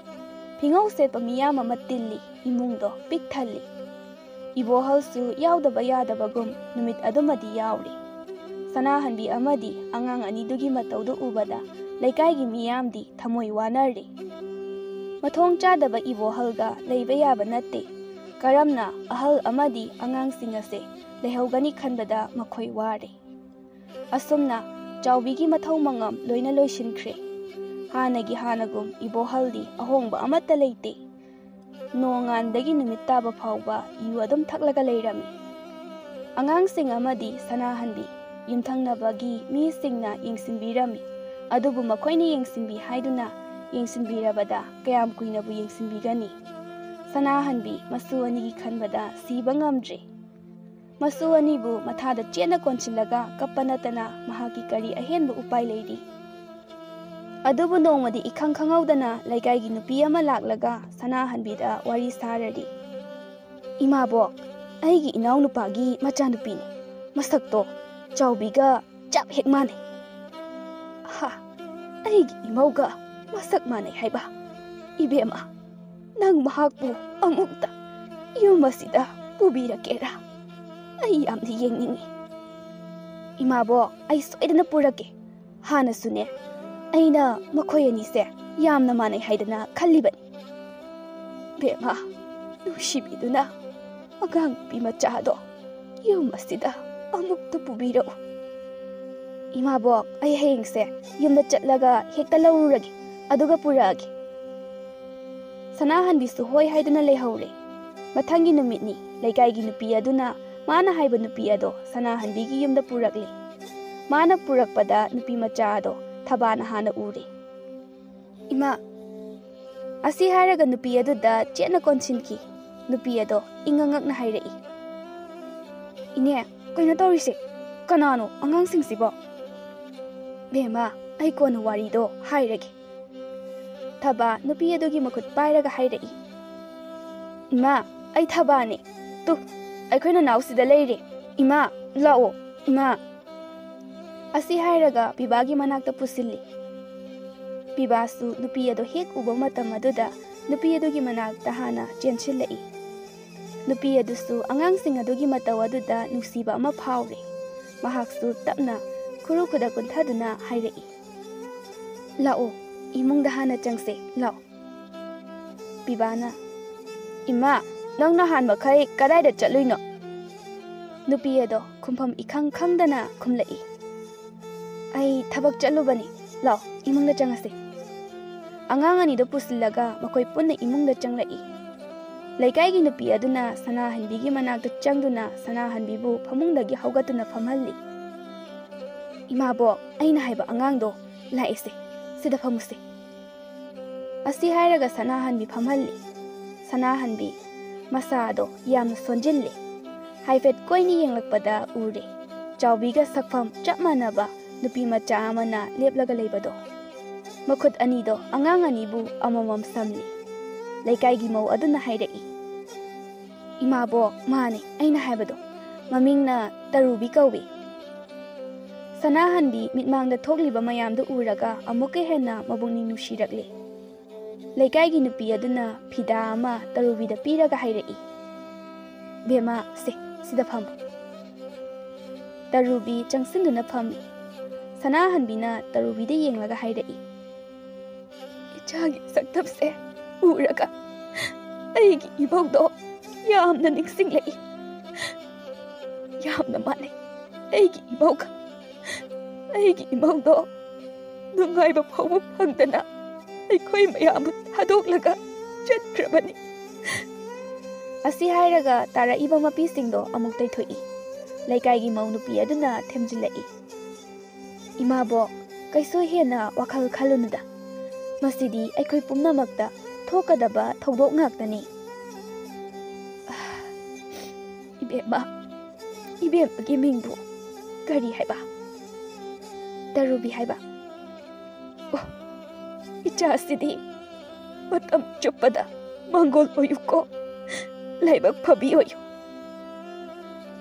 Pingau setpa miyam ama tilli imungdo pik thalli. Ibohalsu yaudaba yadabagum numit adumadi yauri. Sanahanbi amadi angang anidugi matawdu ubada laikai miyamdi thamoi wanarre. Mathong chadaba ibohalga leiba yaba natte. Karamna ahal amadi angang singase lehawgani khanbada makhoi ware. Asumna chawbigi mathau mangam loina loishinkre. Hanagi hanagum ibohaldi ahongba amata leite. Nongandagi numit taba phawba yu adum thaklaga leirami. ꯑꯉꯥꯡꯁꯤꯡ ꯑꯃꯗꯤ ꯁꯅꯥꯍꯟꯕꯤ ꯌꯨꯝꯊꯪꯅꯕꯒꯤ ꯃꯤꯁꯤꯡꯅ ꯌꯦꯡꯁꯤꯟꯕꯤꯔꯝꯃꯤ, ꯑꯗꯨꯕꯨ ꯃꯈꯣꯏꯅ ꯌꯦꯡꯁꯤꯟꯕꯤ ꯍꯥꯏꯗꯨꯅ ꯌꯦꯡꯁꯤꯟꯕꯤꯔꯕꯗ ꯀꯌꯥꯝ ꯀꯨꯏꯅꯕꯨ ꯌꯦꯡꯁꯤꯟꯕꯤꯒꯅꯤ? ꯁꯅꯥꯍꯟꯕꯤ ꯃꯁꯨ ꯑꯅꯤꯒꯤ ꯈꯟꯕꯗ ꯁꯤꯕ ꯉꯝꯗ꯭ꯔꯦ꯫ ꯃꯁꯨ ꯑꯅꯤꯕꯨ ꯃꯊꯥꯗ ꯆꯦꯠꯅ ꯀꯣꯟꯁꯤꯜꯂꯒ ꯀꯞꯄ ꯅꯠꯇꯅ ꯃꯍꯥꯛꯀꯤ ꯀꯔꯤ ꯑꯍꯦꯟꯕ ꯎꯄꯥꯏ ꯂꯩꯔꯤ? ꯑꯗꯨꯕꯨ ꯅꯣꯡꯃꯗꯤ ꯏꯈꯪ ꯈꯪꯍꯧꯗꯅ ꯂꯩꯀꯥꯏꯒꯤ ꯅꯨꯄꯤ ꯑꯃ ꯂꯥꯛꯂꯒ ꯁꯅꯥꯍꯟꯕꯤꯗ ꯋꯥꯔꯤ ꯁꯥꯔꯔꯤ꯫ "ꯏꯃꯥꯕꯣꯛ, ꯑꯩꯒꯤ ꯏꯅꯥꯎꯅꯨꯄꯥꯒꯤ ꯃꯆꯥꯅꯨꯄꯤꯅꯤ꯫ ꯃꯁꯛꯇꯣ ꯆꯥꯎꯕꯤꯒ ꯆꯞ ꯍꯦꯛ ꯃꯥꯟꯅꯩ." "ꯍꯥ, ꯑꯩꯒꯤ ꯏꯃꯧꯒ ꯃꯁꯛ ꯃꯥꯟꯅꯩ ꯍꯥꯏꯕ? ꯏꯕꯦꯝꯃ, ꯅꯪ ꯃꯍꯥꯛꯄꯨ ꯑꯃꯨꯛꯇ ꯌꯨꯝ ꯑꯁꯤꯗ ꯄꯨꯕꯤꯔꯛꯀꯦꯔꯥ? ꯑꯩ ꯌꯥꯝꯅ ꯌꯦꯡꯅꯤꯡꯉꯤ." "ꯏꯃꯥꯕꯣꯛ, ꯑꯩ ꯁꯣꯏꯗꯅ ꯄꯨꯔꯛꯀꯦ꯫ ꯍꯥꯟꯅꯁꯨꯅꯦ, ꯑꯩꯅ ꯃꯈꯣꯏ ꯑꯅꯤꯁꯦ ꯌꯥꯝꯅ ꯃꯥꯟꯅꯩ ꯍꯥꯏꯗꯅ ꯈꯜꯂꯤꯕꯅꯤ." "ꯕꯦꯝꯃ, ꯅꯨꯡꯁꯤꯕꯤꯗꯨꯅ ꯑꯉꯥꯡ ꯅꯨꯄꯤ ꯃꯆꯥꯗꯣ ꯌꯨꯝ ꯑꯁꯤꯗ ꯑꯃꯨꯛꯇ ꯄꯨꯕꯤꯔꯛꯎ." "ꯏꯃꯥꯕꯣꯛ, ꯑꯩ ꯍꯌꯦꯡꯁꯦ ꯌꯨꯝꯗ ꯆꯠꯂꯒ ꯍꯦꯛꯇ ꯂꯧꯔꯨꯔꯒꯦ, ꯑꯗꯨꯒ ꯄꯨꯔꯛꯑꯒꯦ." ꯁꯅꯥꯍꯟꯕꯤꯁꯨ ꯍꯣꯏ ꯍꯥꯏꯗꯨꯅ ꯂꯩꯍꯧꯔꯦ꯫ ꯃꯊꯪꯒꯤ ꯅꯨꯃꯤꯠꯅꯤ, ꯂꯩꯀꯥꯏꯒꯤ ꯅꯨꯄꯤ ꯑꯗꯨꯅ ꯃꯥꯅ ꯍꯥꯏꯕ ꯅꯨꯄꯤ ꯑꯗꯣ ꯁꯅꯥꯍꯟꯕꯤꯒꯤ ꯌꯨꯝꯗ ꯄꯨꯔꯛꯂꯦ꯫ ꯃꯥꯅ ꯄꯨꯔꯛꯄꯗ ꯅꯨꯄꯤ ꯃꯆꯥ ꯑꯗꯣ ꯊꯕꯥꯅ ꯍꯥꯟꯅ ꯎꯔꯦ꯫ "ꯏꯃꯥ," ꯑꯁꯤ ꯍꯥꯏꯔꯒ ꯅꯨꯄꯤ ꯑꯗꯨꯗ ꯆꯦꯠꯅ ꯀꯣꯟꯁꯤꯟꯈꯤ꯫ ꯅꯨꯄꯤ ꯑꯗꯣ ꯏꯉꯛ-ꯉꯛꯅ ꯍꯥꯏꯔꯛꯏ, "ꯏꯅꯦ, ꯀꯩꯅꯣ ꯇꯧꯔꯤꯁꯦ? ꯀꯅꯥꯅꯣ ꯑꯉꯥꯡꯁꯤꯡꯁꯤꯕꯣ?" "ꯕꯦꯝꯃ, ꯑꯩ ꯀꯣꯟꯅ ꯋꯥꯔꯤꯗꯣ ꯍꯥꯏꯔꯒꯦ." ꯊꯕꯥ ꯅꯨꯄꯤ ꯑꯗꯨꯒꯤ ꯃꯈꯨꯠ ꯄꯥꯏꯔꯒ ꯍꯥꯏꯔꯛꯏ, "ꯏꯃꯥ, ꯑꯩ ꯊꯕꯥꯅꯦ꯫ ꯇꯨ, ꯑꯩꯈꯣꯏ ꯅꯅꯥꯎꯁꯤꯗ ꯂꯩꯔꯦ꯫ ꯏꯃꯥ, ꯂꯥꯛꯑꯣ, ꯏꯃꯥ." ꯑꯁꯤ ꯍꯥꯏꯔꯒ ꯄꯤꯕꯥꯒꯤ ꯃꯅꯥꯛꯇ ꯄꯨꯁꯤꯜꯂꯤ꯫ ꯄꯤꯕꯥꯁꯨ ꯅꯨꯄꯤ ꯑꯗꯣ ꯍꯦꯛ ꯎꯕ ꯃꯇꯝ ꯑꯗꯨꯗ ꯅꯨꯄꯤ ꯑꯗꯨꯒꯤ ꯃꯅꯥꯛꯇ ꯍꯥꯟꯅ ꯆꯦꯟꯁꯤꯜꯂꯛꯏ꯫ ꯅꯨꯄꯤ ꯑꯗꯨꯁꯨ ꯑꯉꯥꯡꯁꯤꯡ ꯑꯗꯨꯒꯤ ꯃꯇꯧ ꯑꯗꯨꯗ ꯅꯨꯡꯁꯤꯕ ꯑꯃ ꯐꯥꯎꯔꯦ꯫ ꯃꯍꯥꯛꯁꯨ ꯇꯞꯅ ꯈꯨꯔꯨ ꯈꯨꯗ ꯀꯨꯟꯊꯗꯨꯅ ꯍꯥꯏꯔꯛꯏ, "ꯂꯥꯛꯑꯣ, ꯏꯃꯨꯡꯗ ꯍꯥꯟꯅ ꯆꯪꯁꯦ, ꯂꯥꯛꯑꯣ." ꯄꯤꯕꯥꯅ, "ꯏꯃꯥ, ꯅꯪ ꯅꯍꯥꯟ ꯃꯈꯩ ꯀꯗꯥꯏꯗ ꯆꯠꯂꯨꯏꯅꯣ?" ꯅꯨꯄꯤ ꯑꯗꯣ ꯈꯨꯝꯐꯝ ꯏꯈꯪ ꯈꯪꯗꯅ ꯈꯨꯝꯂꯛꯏ, "ꯑꯩ ꯊꯕꯛ ꯆꯠꯂꯨꯕꯅꯤ, ꯂꯥꯛꯑꯣ, ꯏꯃꯨꯡꯗ ꯆꯪꯉꯁꯦ." ꯑꯉꯥꯡ ꯑꯅꯤꯗꯣ ꯄꯨꯁꯤꯜꯂꯒ ꯃꯈꯣꯏ ꯄꯨꯟꯅ ꯏꯃꯨꯡꯗ ꯆꯪꯂꯛꯏ꯫ ꯂꯩꯀꯥꯏꯒꯤ ꯅꯨꯄꯤ ꯑꯗꯨꯅ ꯁꯅꯥꯍꯟꯕꯤꯒꯤ ꯃꯅꯥꯛꯇ ꯆꯪꯗꯨꯅ ꯁꯅꯥꯍꯟꯕꯤꯕꯨ ꯐꯃꯨꯡꯗꯒꯤ ꯍꯧꯒꯠꯇꯨꯅ ꯐꯝꯍꯜꯂꯤ꯫ "ꯏꯃꯥꯕꯣꯛ, ꯑꯩꯅ ꯍꯥꯏꯕ ꯑꯉꯥꯡꯗꯣ ꯂꯥꯛꯏꯁꯦ, ꯁꯤꯗ ꯐꯝꯃꯨꯁꯦ." ꯑꯁꯤ ꯍꯥꯏꯔꯒ ꯁꯅꯥꯍꯟꯕꯤ ꯐꯝꯍꯜꯂꯤ꯫ ꯁꯅꯥꯍꯟꯕꯤ ꯃꯁꯥꯗꯣ ꯌꯥꯝꯅ ꯁꯣꯟꯖꯤꯜꯂꯦ꯫ ꯍꯥꯏꯐꯦꯠ ꯀꯣꯏꯅ ꯌꯦꯡꯂꯛꯄꯗ ꯎꯔꯦ, ꯆꯥꯎꯕꯤꯒ ꯁꯛꯐꯝ ꯆꯞ ꯃꯥꯟꯅꯕ ꯅꯨꯄꯤ ꯃꯆꯥ ꯑꯃꯅ ꯂꯦꯞꯂꯒ ꯂꯩꯕꯗꯣ꯫ ꯃꯈꯨꯠ ꯑꯅꯤꯗꯣ ꯑꯉꯥꯡ ꯑꯅꯤꯕꯨ ꯑꯃꯃꯝ ꯁꯝꯂꯤ꯫ ꯂꯩꯀꯥꯏꯒꯤ ꯃꯧ ꯑꯗꯨꯅ ꯍꯥꯏꯔꯛꯏ, "ꯏꯃꯥꯕꯣꯛ, ꯃꯥꯅꯦ ꯑꯩꯅ ꯍꯥꯏꯕꯗꯣ, ꯃꯃꯤꯡꯅ ꯇꯔꯨꯕꯤ ꯀꯧꯏ." ꯁꯅꯥꯍꯟꯕꯤ ꯃꯤꯠꯃꯥꯡꯗ ꯊꯣꯛꯂꯤꯕ ꯃꯌꯥꯝꯗꯨ ꯎꯔꯒ ꯑꯃꯨꯛꯀ ꯍꯦꯟꯅ ꯃꯕꯨꯛꯅꯤꯡ ꯅꯨꯡꯁꯤꯔꯛꯂꯦ꯫ ꯂꯩꯀꯥꯏꯒꯤ ꯅꯨꯄꯤ ꯑꯗꯨꯅ ꯐꯤꯗꯥ ꯑꯃ ꯇꯔꯨꯕꯤꯗ ꯄꯤꯔꯒ ꯍꯥꯏꯔꯛꯏ, "ꯕꯦꯝꯃ, ꯁꯤꯗ ꯐꯝꯃꯨ." ꯇꯔꯨꯕꯤ ꯆꯪꯁꯤꯟꯗꯨꯅ ꯐꯝꯃꯤ꯫ ꯁꯅꯥꯍꯟꯕꯤꯅ ꯇꯔꯨꯕꯤꯗ ꯌꯦꯡꯂꯒ ꯍꯥꯏꯔꯛꯏ, "ꯏꯆꯥꯒꯤ ꯁꯛꯇꯝꯁꯦ ꯎꯔꯒ ꯑꯩꯒꯤ ꯏꯃꯧꯗꯣ ꯌꯥꯝꯅ ꯅꯤꯡꯁꯤꯡꯂꯛꯏ꯫ ꯌꯥꯝꯅ ꯃꯥꯟꯅꯩ ꯑꯩꯒꯤ ꯏꯃꯧꯒ꯫ ꯑꯩꯒꯤ ꯏꯃꯧꯗꯣ ꯅꯨꯡꯉꯥꯏꯕ ꯐꯥꯎꯕ ꯐꯪꯗꯅ ꯑꯩꯈꯣꯏ ꯃꯌꯥꯝꯕꯨ ꯊꯥꯗꯣꯛꯂꯒ ꯆꯠꯈ꯭ꯔꯕꯅꯤ." ꯑꯁꯤ ꯍꯥꯏꯔꯒ ꯇꯥꯔꯛꯏꯕ ꯃꯄꯤꯁꯤꯡꯗꯣ ꯑꯃꯨꯛ ꯇꯩꯊꯣꯛꯏ꯫ ꯂꯩꯀꯥꯏꯒꯤ ꯃꯧ ꯅꯨꯄꯤ ꯑꯗꯨꯅ ꯊꯦꯝꯖꯤꯜꯂꯛꯏ, "ꯏꯃꯥꯕꯣꯛ, ꯀꯩꯁꯨ ꯍꯦꯟꯅ ꯋꯥꯈꯜ ꯈꯜꯂꯨꯅꯨꯗ꯫ ꯃꯁꯤꯗꯤ ꯑꯩꯈꯣꯏ ꯄꯨꯝꯅꯃꯛꯇ ꯊꯣꯛꯀꯗꯕ ꯊꯧꯗꯣꯛ ꯉꯥꯛꯇꯅꯤ." "ꯏꯕꯦꯝꯃ, ꯏꯕꯦꯝꯃꯒꯤ ꯃꯤꯡꯕꯨ ꯀꯔꯤ ꯍꯥꯏꯕ?" "ꯇꯔꯨꯕꯤ ꯍꯥꯏꯕ." "ꯑꯣ, ꯏꯆꯥꯁꯤꯗꯤ ꯃꯇꯝ ꯆꯨꯞꯄꯗ ꯃꯪꯒꯣꯜ ꯑꯣꯏꯌꯨꯀꯣ, ꯂꯥꯏꯕꯛ ꯐꯕꯤ ꯑꯣꯏꯌꯨ."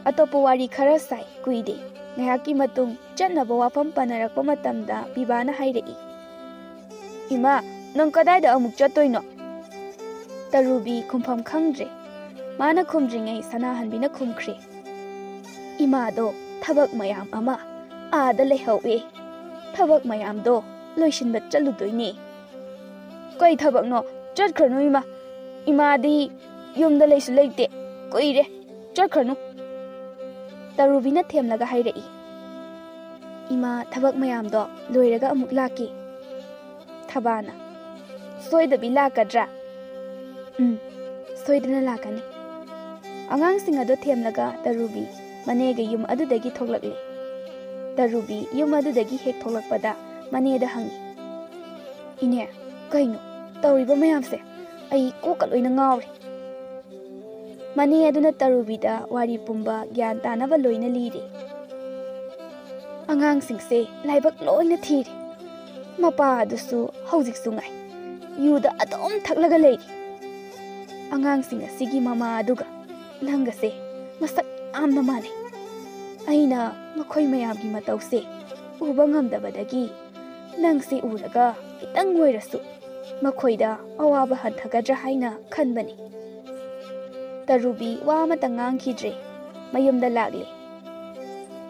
ꯑꯇꯣꯞꯄ ꯋꯥꯔꯤ ꯈꯔ ꯁꯥꯏ, ꯀꯨꯏꯗꯦ꯫ ꯉꯥꯏꯍꯥꯛꯀꯤ ꯃꯇꯨꯡ ꯆꯠꯅꯕ ꯋꯥꯐꯝ ꯄꯟꯅꯔꯛꯄ ꯃꯇꯝꯗ ꯄꯤꯕꯥꯅ ꯍꯥꯏꯔꯛꯏ, "ꯏꯃꯥ, ꯅꯪ ꯀꯗꯥꯏꯗ ꯑꯃꯨꯛ ꯆꯠꯇꯣꯏꯅꯣ?" ꯇꯔꯨꯕꯤ ꯈꯨꯝꯐꯝ ꯈꯪꯗ꯭ꯔꯦ꯫ ꯃꯥꯅ ꯈꯨꯝꯗ꯭ꯔꯤꯉꯩ ꯁꯅꯥꯍꯟꯕꯤꯅ ꯈꯨꯝꯈ꯭ꯔꯦ, "ꯏꯃꯥꯗꯣ ꯊꯕꯛ ꯃꯌꯥꯝ ꯑꯃ ꯑꯥꯗ ꯂꯩꯍꯧꯋꯦ꯫ ꯊꯕꯛ ꯃꯌꯥꯝꯗꯣ ꯂꯣꯏꯁꯤꯟꯕ ꯆꯠꯂꯨꯗꯣꯏꯅꯦ." "ꯀꯩ ꯊꯕꯛꯅꯣ? ꯆꯠꯈ꯭ꯔꯅꯨ ꯏꯃꯥ. ꯏꯃꯥꯗꯤ ꯌꯨꯝꯗ ꯂꯩꯁꯨ ꯂꯩꯇꯦ, ꯀꯨꯏꯔꯦ, ꯆꯠꯈ꯭ꯔꯅꯨ." ꯇꯔꯨꯕꯤꯅ ꯊꯦꯝꯂꯒ ꯍꯥꯏꯔꯛꯏ, "ꯏꯃꯥ, ꯊꯕꯛ ꯃꯌꯥꯝꯗꯣ ꯂꯣꯏꯔꯒ ꯑꯃꯨꯛ ꯂꯥꯛꯀꯦ." ꯊꯕꯥꯅ, "ꯁꯣꯏꯗꯕꯤ ꯂꯥꯛꯀꯗ꯭ꯔꯥ?" "ꯁꯣꯏꯗꯅ ꯂꯥꯛꯀꯅꯤ." ꯑꯉꯥꯡꯁꯤꯡ ꯑꯗꯨ ꯊꯦꯝꯂꯒ ꯇꯔꯨꯕꯤ ꯃꯅꯦꯒ ꯌꯨꯝ ꯑꯗꯨꯗꯒꯤ ꯊꯣꯛꯂꯛꯂꯤ꯫ ꯇꯔꯨꯕꯤ ꯌꯨꯝ ꯑꯗꯨꯗꯒꯤ ꯍꯦꯛ ꯊꯣꯛꯂꯛꯄꯗ ꯃꯅꯦꯗ ꯍꯪꯉꯤ, "ꯏꯅꯦ, ꯀꯩꯅꯣ ꯇꯧꯔꯤꯕ ꯃꯌꯥꯝꯁꯦ? ꯑꯩ ꯀꯣꯛꯀ ꯂꯣꯏꯅ ꯉꯥꯎꯔꯦ." ꯃꯅꯦ ꯑꯗꯨꯅ ꯇꯔꯨꯕꯤꯗ ꯋꯥꯔꯤ ꯄꯨꯝꯕ ꯒ꯭ꯌꯥꯟ ꯇꯥꯅꯕ ꯂꯣꯏꯅ ꯂꯤꯔꯤ꯫ "ꯑꯉꯥꯡꯁꯤꯡꯁꯦ ꯂꯥꯏꯕꯛ ꯂꯣꯏꯅ ꯊꯤꯔꯦ꯫ ꯃꯄꯥ ꯑꯗꯨꯁꯨ ꯍꯧꯖꯤꯛꯁꯨ ꯉꯥꯏ ꯌꯨꯗ ꯑꯗꯨꯝ ꯊꯛꯂꯒ ꯂꯩꯔꯤ꯫ ꯑꯉꯥꯡꯁꯤꯡ ꯑꯁꯤꯒꯤ ꯃꯃꯥ ꯑꯗꯨꯒ ꯅꯪꯒꯁꯦ ꯃꯁꯛ ꯌꯥꯝꯅ ꯃꯥꯟꯅꯩ꯫ ꯑꯩꯅ ꯃꯈꯣꯏ ꯃꯌꯥꯝꯒꯤ ꯃꯇꯧꯁꯦ ꯎꯕ ꯉꯝꯗꯕꯗꯒꯤ ꯅꯪꯁꯦ ꯎꯔꯒ ꯈꯤꯇꯪ ꯑꯣꯏꯔꯁꯨ ꯃꯈꯣꯏꯗ ꯑꯋꯥꯕ ꯍꯟꯊꯒꯗ꯭ꯔꯥ ꯍꯥꯏꯅ ꯈꯟꯕꯅꯤ." ꯇꯔꯨꯕꯤ ꯋꯥ ꯑꯃꯇ ꯉꯥꯡꯈꯤꯗ꯭ꯔꯦ, ꯃꯌꯨꯝꯗ ꯂꯥꯛꯂꯤ꯫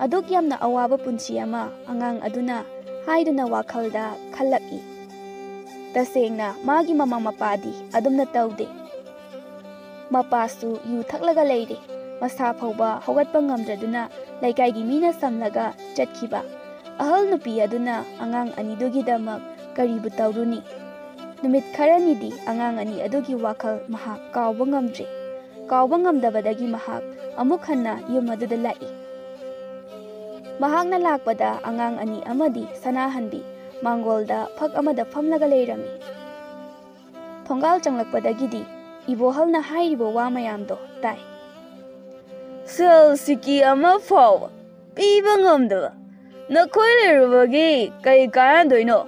ꯑꯗꯨꯛ ꯌꯥꯝꯅ ꯑꯋꯥꯕ ꯄꯨꯟꯁꯤ ꯑꯃ ꯑꯉꯥꯡ ꯑꯗꯨꯅ ꯍꯥꯏꯗꯨꯅ ꯋꯥꯈꯜꯗ ꯈꯜꯂꯛꯏ꯫ ꯇꯁꯦꯡꯅ ꯃꯥꯒꯤ ꯃꯃꯥ ꯃꯄꯥꯗꯤ ꯑꯗꯨꯝꯅ ꯇꯧꯗꯦ꯫ ꯃꯄꯥꯁꯨ ꯌꯨ ꯊꯛꯂꯒ ꯂꯩꯔꯦ, ꯃꯁꯥ ꯐꯥꯎꯕ ꯍꯧꯒꯠꯄ ꯉꯝꯗ꯭ꯔꯗꯨꯅ ꯂꯩꯀꯥꯏꯒꯤ ꯃꯤꯅ ꯁꯝꯂꯒ ꯆꯠꯈꯤꯕ ꯑꯍꯜ ꯅꯨꯄꯤ ꯑꯗꯨꯅ ꯑꯉꯥꯡ ꯑꯅꯤꯗꯨꯒꯤꯗꯃꯛ ꯀꯔꯤꯕꯨ ꯇꯧꯔꯨꯅꯤ? ꯅꯨꯃꯤꯠ ꯈꯔꯅꯤꯗꯤ ꯑꯉꯥꯡ ꯑꯅꯤ ꯑꯗꯨꯒꯤ ꯋꯥꯈꯜ ꯃꯍꯥꯛ ꯀꯥꯎꯕ ꯉꯝꯗ꯭ꯔꯤ꯫ ꯀꯥꯎꯕ ꯉꯝꯗꯕꯗꯒꯤ ꯃꯍꯥꯛ ꯑꯃꯨꯛ ꯍꯟꯅ ꯌꯨꯝ ꯑꯗꯨꯗ ꯂꯥꯛꯏ꯫ ꯃꯍꯥꯛꯅ ꯂꯥꯛꯄꯗ ꯑꯉꯥꯡ ꯑꯅꯤ ꯑꯃꯗꯤ ꯁꯅꯥꯍꯟꯕꯤ ꯃꯥꯡꯒꯣꯜꯗ ꯐꯛ ꯑꯃꯗ ꯐꯝꯂꯒ ꯂꯩꯔꯝꯃꯤ꯫ ꯊꯣꯡꯒꯥꯜ ꯆꯪꯂꯛꯄꯗꯒꯤꯗꯤ ꯏꯕꯣꯍꯜꯅ ꯍꯥꯏꯔꯤꯕ ꯋꯥ ꯃꯌꯥꯝꯗꯣ ꯇꯥꯏ꯫ "ꯁꯦꯜ ꯁꯤꯀꯤ ꯑꯃ ꯐꯥꯎꯕ ꯄꯤꯕ ꯉꯝꯗꯕ ꯅꯈꯣꯏ ꯂꯩꯔꯨꯕꯒꯤ ꯀꯩ ꯀꯥꯟꯅꯗꯣꯏꯅꯣ?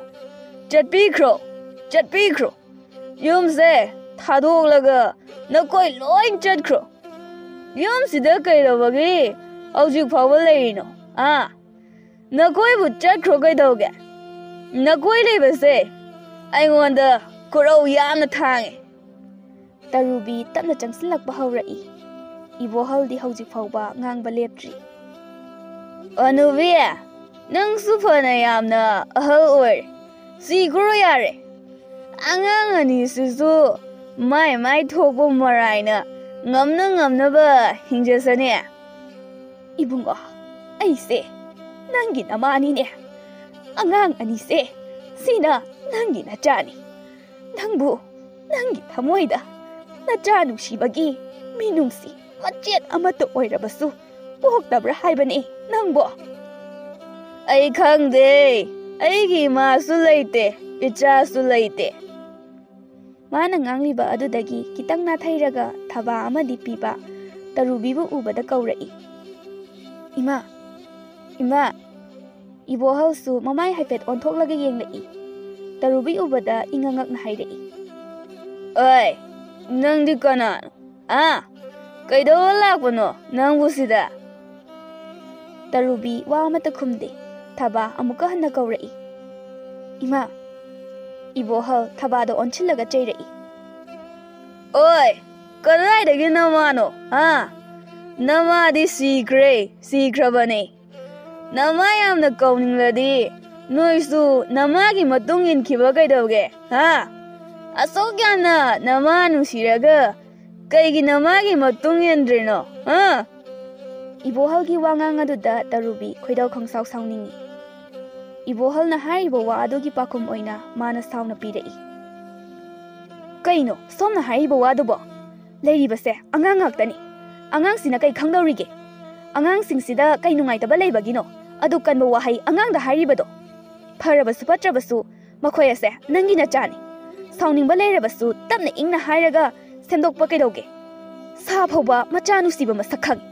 ꯆꯠꯄꯤꯈ꯭ꯔꯣ, ꯆꯠꯄꯤꯈ꯭ꯔꯣ! ꯌꯨꯝꯁꯦ ꯊꯥꯗꯣꯛꯂꯒ ꯅꯈꯣꯏ ꯂꯣꯏ ꯆꯠꯈ꯭ꯔꯣ! ꯌꯨꯝꯁꯤꯗ ꯀꯩꯗꯧꯕꯒꯤ ꯍꯧꯖꯤꯛ ꯐꯥꯎꯕ ꯂꯩꯔꯤꯅꯣ? ꯅꯈꯣꯏꯕꯨ ꯆꯠꯈ꯭ꯔꯣ ꯀꯩꯗꯧꯒꯦ? ꯅꯈꯣꯏ ꯂꯩꯕꯁꯦ ꯑꯩꯉꯣꯟꯗ ꯈꯨꯔꯧ ꯌꯥꯝꯅ ꯊꯥꯡꯉꯦ." ꯇꯔꯨꯕꯤ ꯇꯞꯅ ꯆꯪꯁꯤꯜꯂꯛꯄ ꯍꯧꯔꯛꯏ꯫ ꯏꯕꯣꯍꯜꯗꯤ ꯍꯧꯖꯤꯛ ꯐꯥꯎꯕ ꯉꯥꯡꯕ ꯂꯦꯞꯇ꯭ꯔꯤ꯫ "ꯑꯅꯨꯕꯤ, ꯅꯪꯁꯨ ꯐꯅ ꯌꯥꯝꯅ ꯑꯍꯜ ꯑꯣꯏꯔꯦ, ꯁꯤꯈ꯭ꯔꯣ ꯌꯥꯔꯦ꯫ ꯑꯉꯥꯡ ꯑꯅꯤꯁꯤꯁꯨ ꯃꯥꯏ ꯃꯥꯏ ꯊꯣꯛꯄ ꯃꯔꯥꯏꯅ ꯉꯝꯅ ꯉꯝꯅꯕ ꯍꯤꯡꯖꯁꯅꯤ." "ꯏꯕꯨꯡꯉꯣ, ꯑꯩꯁꯦ ꯅꯪꯒꯤ ꯅꯃꯥꯅꯤꯅꯦ꯫ ꯑꯉꯥꯡ ꯑꯅꯤꯁꯦ ꯁꯤꯅ ꯅꯪꯒꯤ ꯅꯆꯥꯅꯤ꯫ ꯅꯪꯕꯨ ꯅꯪꯒꯤ ꯊꯃꯣꯏꯗ ꯅꯆꯥ ꯅꯨꯡꯁꯤꯕꯒꯤ ꯃꯤꯅꯨꯡꯁꯤ ꯃꯆꯦꯠ ꯑꯃꯠꯇ ꯑꯣꯏꯔꯕꯁꯨ ꯄꯣꯛꯇꯕ꯭ꯔꯥ ꯍꯥꯏꯕꯅꯤ ꯅꯪꯕꯣ?" "ꯑꯩ ꯈꯪꯗꯦ. ꯑꯩꯒꯤ ꯏꯃꯥꯁꯨ ꯂꯩꯇꯦ, ꯏꯆꯥꯁꯨ ꯂꯩꯇꯦ." ꯃꯥꯅ ꯉꯥꯡꯂꯤꯕ ꯑꯗꯨꯗꯒꯤ ꯈꯤꯇꯪ ꯅꯥꯊꯩꯔꯒ ꯊꯕꯥ ꯑꯃꯗꯤ ꯄꯤꯕ ꯇꯔꯨꯕꯤꯕꯨ ꯎꯕꯗ ꯀꯧꯔꯛꯏ꯫ "ꯏꯃꯥ, ꯏꯃꯥ!" ꯏꯕꯣꯍꯜꯁꯨ ꯃꯃꯥꯏ ꯍꯥꯏꯐꯦꯠ ꯑꯣꯟꯊꯣꯛꯂꯒ ꯌꯦꯡꯂꯛꯏ꯫ ꯇꯔꯨꯕꯤ ꯎꯕꯗ ꯏꯉꯛꯉꯛꯅ ꯍꯥꯏꯔꯛꯏ, "ꯑꯣꯏ, ꯅꯪꯗꯤ ꯀꯅꯥꯅꯣ? ꯀꯩꯗꯧꯕ ꯂꯥꯛꯄꯅꯣ ꯅꯪꯕꯨ ꯁꯤꯗ?" ꯇꯔꯨꯕꯤ ꯋꯥ ꯑꯃꯠꯇ ꯈꯨꯝꯗꯦ꯫ ꯊꯕꯥ ꯑꯃꯨꯛꯀ ꯍꯟꯅ ꯀꯧꯔꯛꯏ꯫ "ꯏꯃꯥ!" ꯏꯕꯣꯍꯜ ꯊꯕꯥꯗ ꯑꯣꯟꯁꯤꯜꯂꯒ ꯆꯩꯔꯛꯏ꯫ "ꯑꯣꯏ, ꯀꯗꯥꯏꯗꯒꯤ ꯅꯃꯥꯅꯣ? ꯅꯃꯥꯗꯤ ꯁꯤꯈ꯭ꯔꯕꯅꯦ꯫ ꯅꯃꯥ ꯌꯥꯝꯅ ꯀꯧꯅꯤꯡꯂꯗꯤ ꯅꯣꯏꯁꯨ ꯅꯃꯥꯒꯤ ꯃꯇꯨꯡ ꯏꯟꯈꯤꯕ ꯀꯩꯗꯧꯒꯦ? ꯑꯁꯨꯛ ꯌꯥꯝꯅ ꯅꯃꯥ ꯅꯨꯡꯁꯤꯔꯒ ꯀꯩꯒꯤ ꯅꯃꯥꯒꯤ ꯃꯇꯨꯡ ꯏꯟꯗ꯭ꯔꯤꯅꯣ? ꯏꯕꯣꯍꯜꯒꯤ ꯋꯥꯉꯥꯡ ꯑꯗꯨꯗ ꯇꯔꯨꯕꯤ ꯈꯣꯏꯗꯧ ꯈꯪꯁꯥꯎ ꯁꯥꯎꯅꯤꯡꯉꯤ꯫ ꯏꯕꯣꯍꯜꯅ ꯍꯥꯏꯔꯤꯕ ꯋꯥ ꯑꯗꯨꯒꯤ ꯄꯥꯎꯈꯨꯝ ꯑꯣꯏꯅ ꯃꯥꯅ ꯁꯥꯎꯅ ꯄꯤꯔꯛꯏ꯫ "ꯀꯩꯅꯣ ꯁꯣꯝꯅ ꯍꯥꯏꯔꯤꯕ ꯋꯥꯗꯨꯕꯣ? ꯂꯩꯔꯤꯕꯁꯦ ꯑꯉꯥꯡ ꯉꯥꯛꯇꯅꯤ꯫ ꯑꯉꯥꯡꯁꯤꯅ ꯀꯩ ꯈꯪꯗꯧꯔꯤꯒꯦ? ꯑꯉꯥꯡꯁꯤꯡꯁꯤꯗ ꯀꯩ ꯅꯨꯡꯉꯥꯏꯇꯕ ꯂꯩꯕꯒꯤꯅꯣ ꯑꯗꯨ ꯀꯟꯕ ꯋꯥꯍꯩ ꯑꯉꯥꯡꯗ ꯍꯥꯏꯔꯤꯕꯗꯣ? ꯐꯔꯕꯁꯨ ꯐꯠꯇ꯭ꯔꯕꯁꯨ ꯃꯈꯣꯏ ꯑꯁꯦ ꯅꯪꯒꯤ ꯅꯆꯥꯅꯤ꯫ ꯁꯥꯎꯅꯤꯡꯕ ꯂꯩꯔꯕꯁꯨ ꯇꯞꯅ ꯏꯪꯅ ꯍꯥꯏꯔꯒ ꯁꯦꯝꯗꯣꯛꯄ ꯀꯩꯗꯧꯒꯦ? ꯁꯥ ꯐꯥꯎꯕ ꯃꯆꯥ ꯅꯨꯡꯁꯤꯕ ꯃꯁꯛ ꯈꯪꯉꯤ,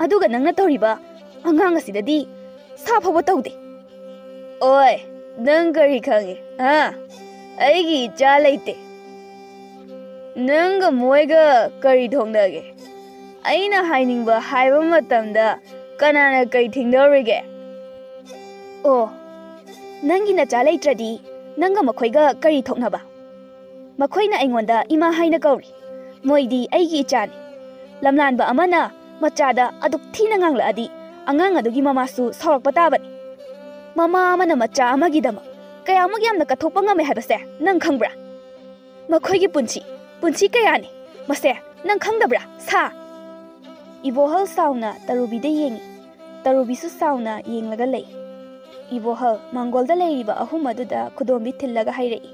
ꯑꯗꯨꯒ ꯅꯪꯅ ꯇꯧꯔꯤꯕ ꯑꯉꯥꯡ ꯑꯁꯤꯗꯗꯤ ꯁꯥ ꯐꯥꯎꯕ ꯇꯧꯗꯦ." "ꯑꯣꯏ, ꯅꯪ ꯀꯔꯤ ꯈꯪꯉꯤ? ꯑꯩꯒꯤ ꯏꯆꯥ ꯂꯩꯇꯦ꯫ ꯅꯪꯒ ꯃꯣꯏꯒ ꯀꯔꯤ ꯊꯣꯛꯅꯒꯦ? ꯑꯩꯅ ꯍꯥꯏꯅꯤꯡꯕ ꯍꯥꯏꯕ ꯃꯇꯝꯗ ꯀꯅꯥꯅ ꯀꯩ ꯊꯤꯡꯗꯧꯔꯤꯒꯦ?" "ꯑꯣ, ꯅꯪꯒꯤ ꯅꯆꯥ ꯂꯩꯇ꯭ꯔꯗꯤ ꯅꯪꯒ ꯃꯈꯣꯏꯒ ꯀꯔꯤ ꯊꯣꯛꯅꯕ? ꯃꯈꯣꯏꯅ ꯑꯩꯉꯣꯟꯗ ꯏꯃꯥ ꯍꯥꯏꯅ ꯀꯧꯔꯤ꯫ ꯃꯣꯏꯗꯤ ꯑꯩꯒꯤ ꯏꯆꯥꯅꯤ꯫ ꯂꯝꯂꯥꯟꯕ ꯑꯃꯅ ꯃꯆꯥꯗ ꯑꯗꯨꯛ ꯊꯤꯅ ꯉꯥꯡꯂꯛꯑꯗꯤ ꯑꯉꯥꯡ ꯑꯗꯨꯒꯤ ꯃꯃꯥꯁꯨ ꯁꯥꯎꯔꯛꯄ ꯇꯥꯕꯅꯤ꯫ ꯃꯃꯥ ꯑꯃꯅ ꯃꯆꯥ ꯑꯃꯒꯤꯗꯃꯛ ꯀꯌꯥꯃꯨꯛ ꯌꯥꯝꯅ ꯀꯠꯊꯣꯛꯄ ꯉꯝꯃꯦ ꯍꯥꯏꯕꯁꯦ ꯅꯪ ꯈꯪꯕ꯭ꯔꯥ? ꯃꯈꯣꯏꯒꯤ ꯄꯨꯟꯁꯤ ꯀꯌꯥꯅꯤ, ꯃꯁꯦ ꯅꯪ ꯈꯪꯗꯕ꯭ꯔꯥ, ꯁꯥ?" ꯏꯕꯣꯍꯜ ꯁꯥꯎꯅ ꯇꯔꯨꯕꯤꯗ ꯌꯦꯡꯉꯤ꯫ ꯇꯔꯨꯕꯤꯁꯨ ꯁꯥꯎꯅ ꯌꯦꯡꯂꯒ ꯂꯩ꯫ ꯏꯕꯣꯍꯜ ꯃꯥꯡꯒꯣꯜꯗ ꯂꯩꯔꯤꯕ ꯑꯍꯨꯝ ꯑꯗꯨꯗ ꯈꯨꯗꯣꯝꯕꯤ ꯊꯤꯜꯂꯒ ꯍꯥꯏꯔꯛꯏ꯫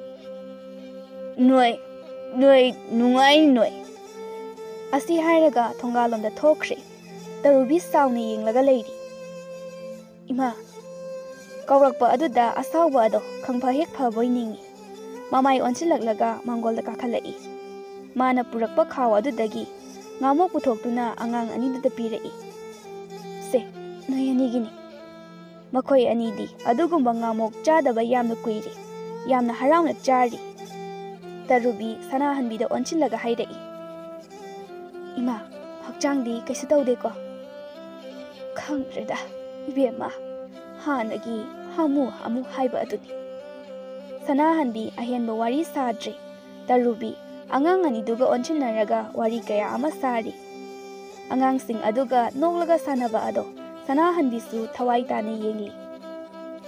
ꯅꯣꯏ ꯅꯨꯡꯉꯥꯏꯅꯤ ꯅꯣꯏ." ꯑꯁꯤ ꯍꯥꯏꯔꯒ ꯊꯣꯡꯒꯥꯜꯂꯣꯝꯗ ꯊꯣꯛꯈ꯭ꯔꯦ꯫ ꯇꯔꯨꯕꯤ ꯁꯥꯎꯅ ꯌꯦꯡꯂꯒ ꯂꯩꯔꯤ꯫ ꯏꯃꯥ, ꯀꯧꯔꯛꯄ ꯑꯗꯨꯗ ꯑꯁꯥꯎꯕ ꯑꯗꯣ ꯈꯪꯐ ꯍꯦꯛ ꯐꯕꯣꯏ ꯅꯤꯡꯏ꯫ ꯃꯃꯥꯏ ꯑꯣꯟꯁꯤꯜꯂꯛꯂꯒ ꯃꯥꯡꯒꯣꯜꯗ ꯀꯥꯈꯠꯂꯛꯏ꯫ ꯃꯥꯅ ꯄꯨꯔꯛꯄ ꯈꯥꯎ ꯑꯗꯨꯗꯒꯤ ꯉꯥꯃꯣꯛ ꯄꯨꯊꯣꯛꯇꯨꯅ ꯑꯉꯥꯡ ꯑꯅꯤꯗꯨꯗ ꯄꯤꯔꯛꯏ꯫ ꯁꯦ, ꯅꯣꯏ ꯑꯅꯤꯒꯤꯅꯤ꯫ ꯃꯈꯣꯏ ꯑꯅꯤꯗꯤ ꯑꯗꯨꯒꯨꯝꯕ ꯉꯥꯃꯣꯛ ꯆꯥꯗꯕ ꯌꯥꯝꯅ ꯀꯨꯏꯔꯦ, ꯌꯥꯝꯅ ꯍꯔꯥꯎꯅ ꯆꯥꯔꯤ꯫ ꯇꯔꯨꯕꯤ ꯁꯅꯥꯍꯟꯕꯤꯗ ꯑꯣꯟꯁꯤꯜꯂꯒ ꯍꯥꯏꯔꯛꯏ꯫ ꯏꯃꯥ, ꯍꯛꯆꯥꯡꯗꯤ ꯀꯩꯁꯨ ꯇꯧꯗꯦꯀꯣ? ꯈꯪꯗ꯭ꯔꯦꯗ ꯏꯕꯦꯝꯃ, ꯍꯥꯟꯅꯒꯤ ꯍꯥꯃꯨ ꯍꯥꯃꯨ ꯍꯥꯏꯕ ꯑꯗꯨꯅꯤ꯫ ꯁꯅꯥꯍꯟꯕꯤ ꯑꯍꯦꯟꯕ ꯋꯥꯔꯤ ꯁꯥꯗ꯭ꯔꯤ꯫ ꯇꯔꯨꯕꯤ ꯑꯉꯥꯡ ꯑꯅꯤꯗꯨꯒ ꯑꯣꯟꯁꯤꯟꯅꯔꯒ ꯋꯥꯔꯤ ꯀꯌꯥ ꯑꯃ ꯁꯥꯔꯤ꯫ ꯑꯉꯥꯡꯁꯤꯡ ꯑꯗꯨꯒ ꯅꯣꯛꯂꯒ ꯁꯥꯟꯅꯕ ꯑꯗꯣ ꯁꯅꯥꯍꯟꯕꯤꯁꯨ ꯊꯋꯥꯏ ꯇꯥꯅ ꯌꯦꯡꯂꯤ꯫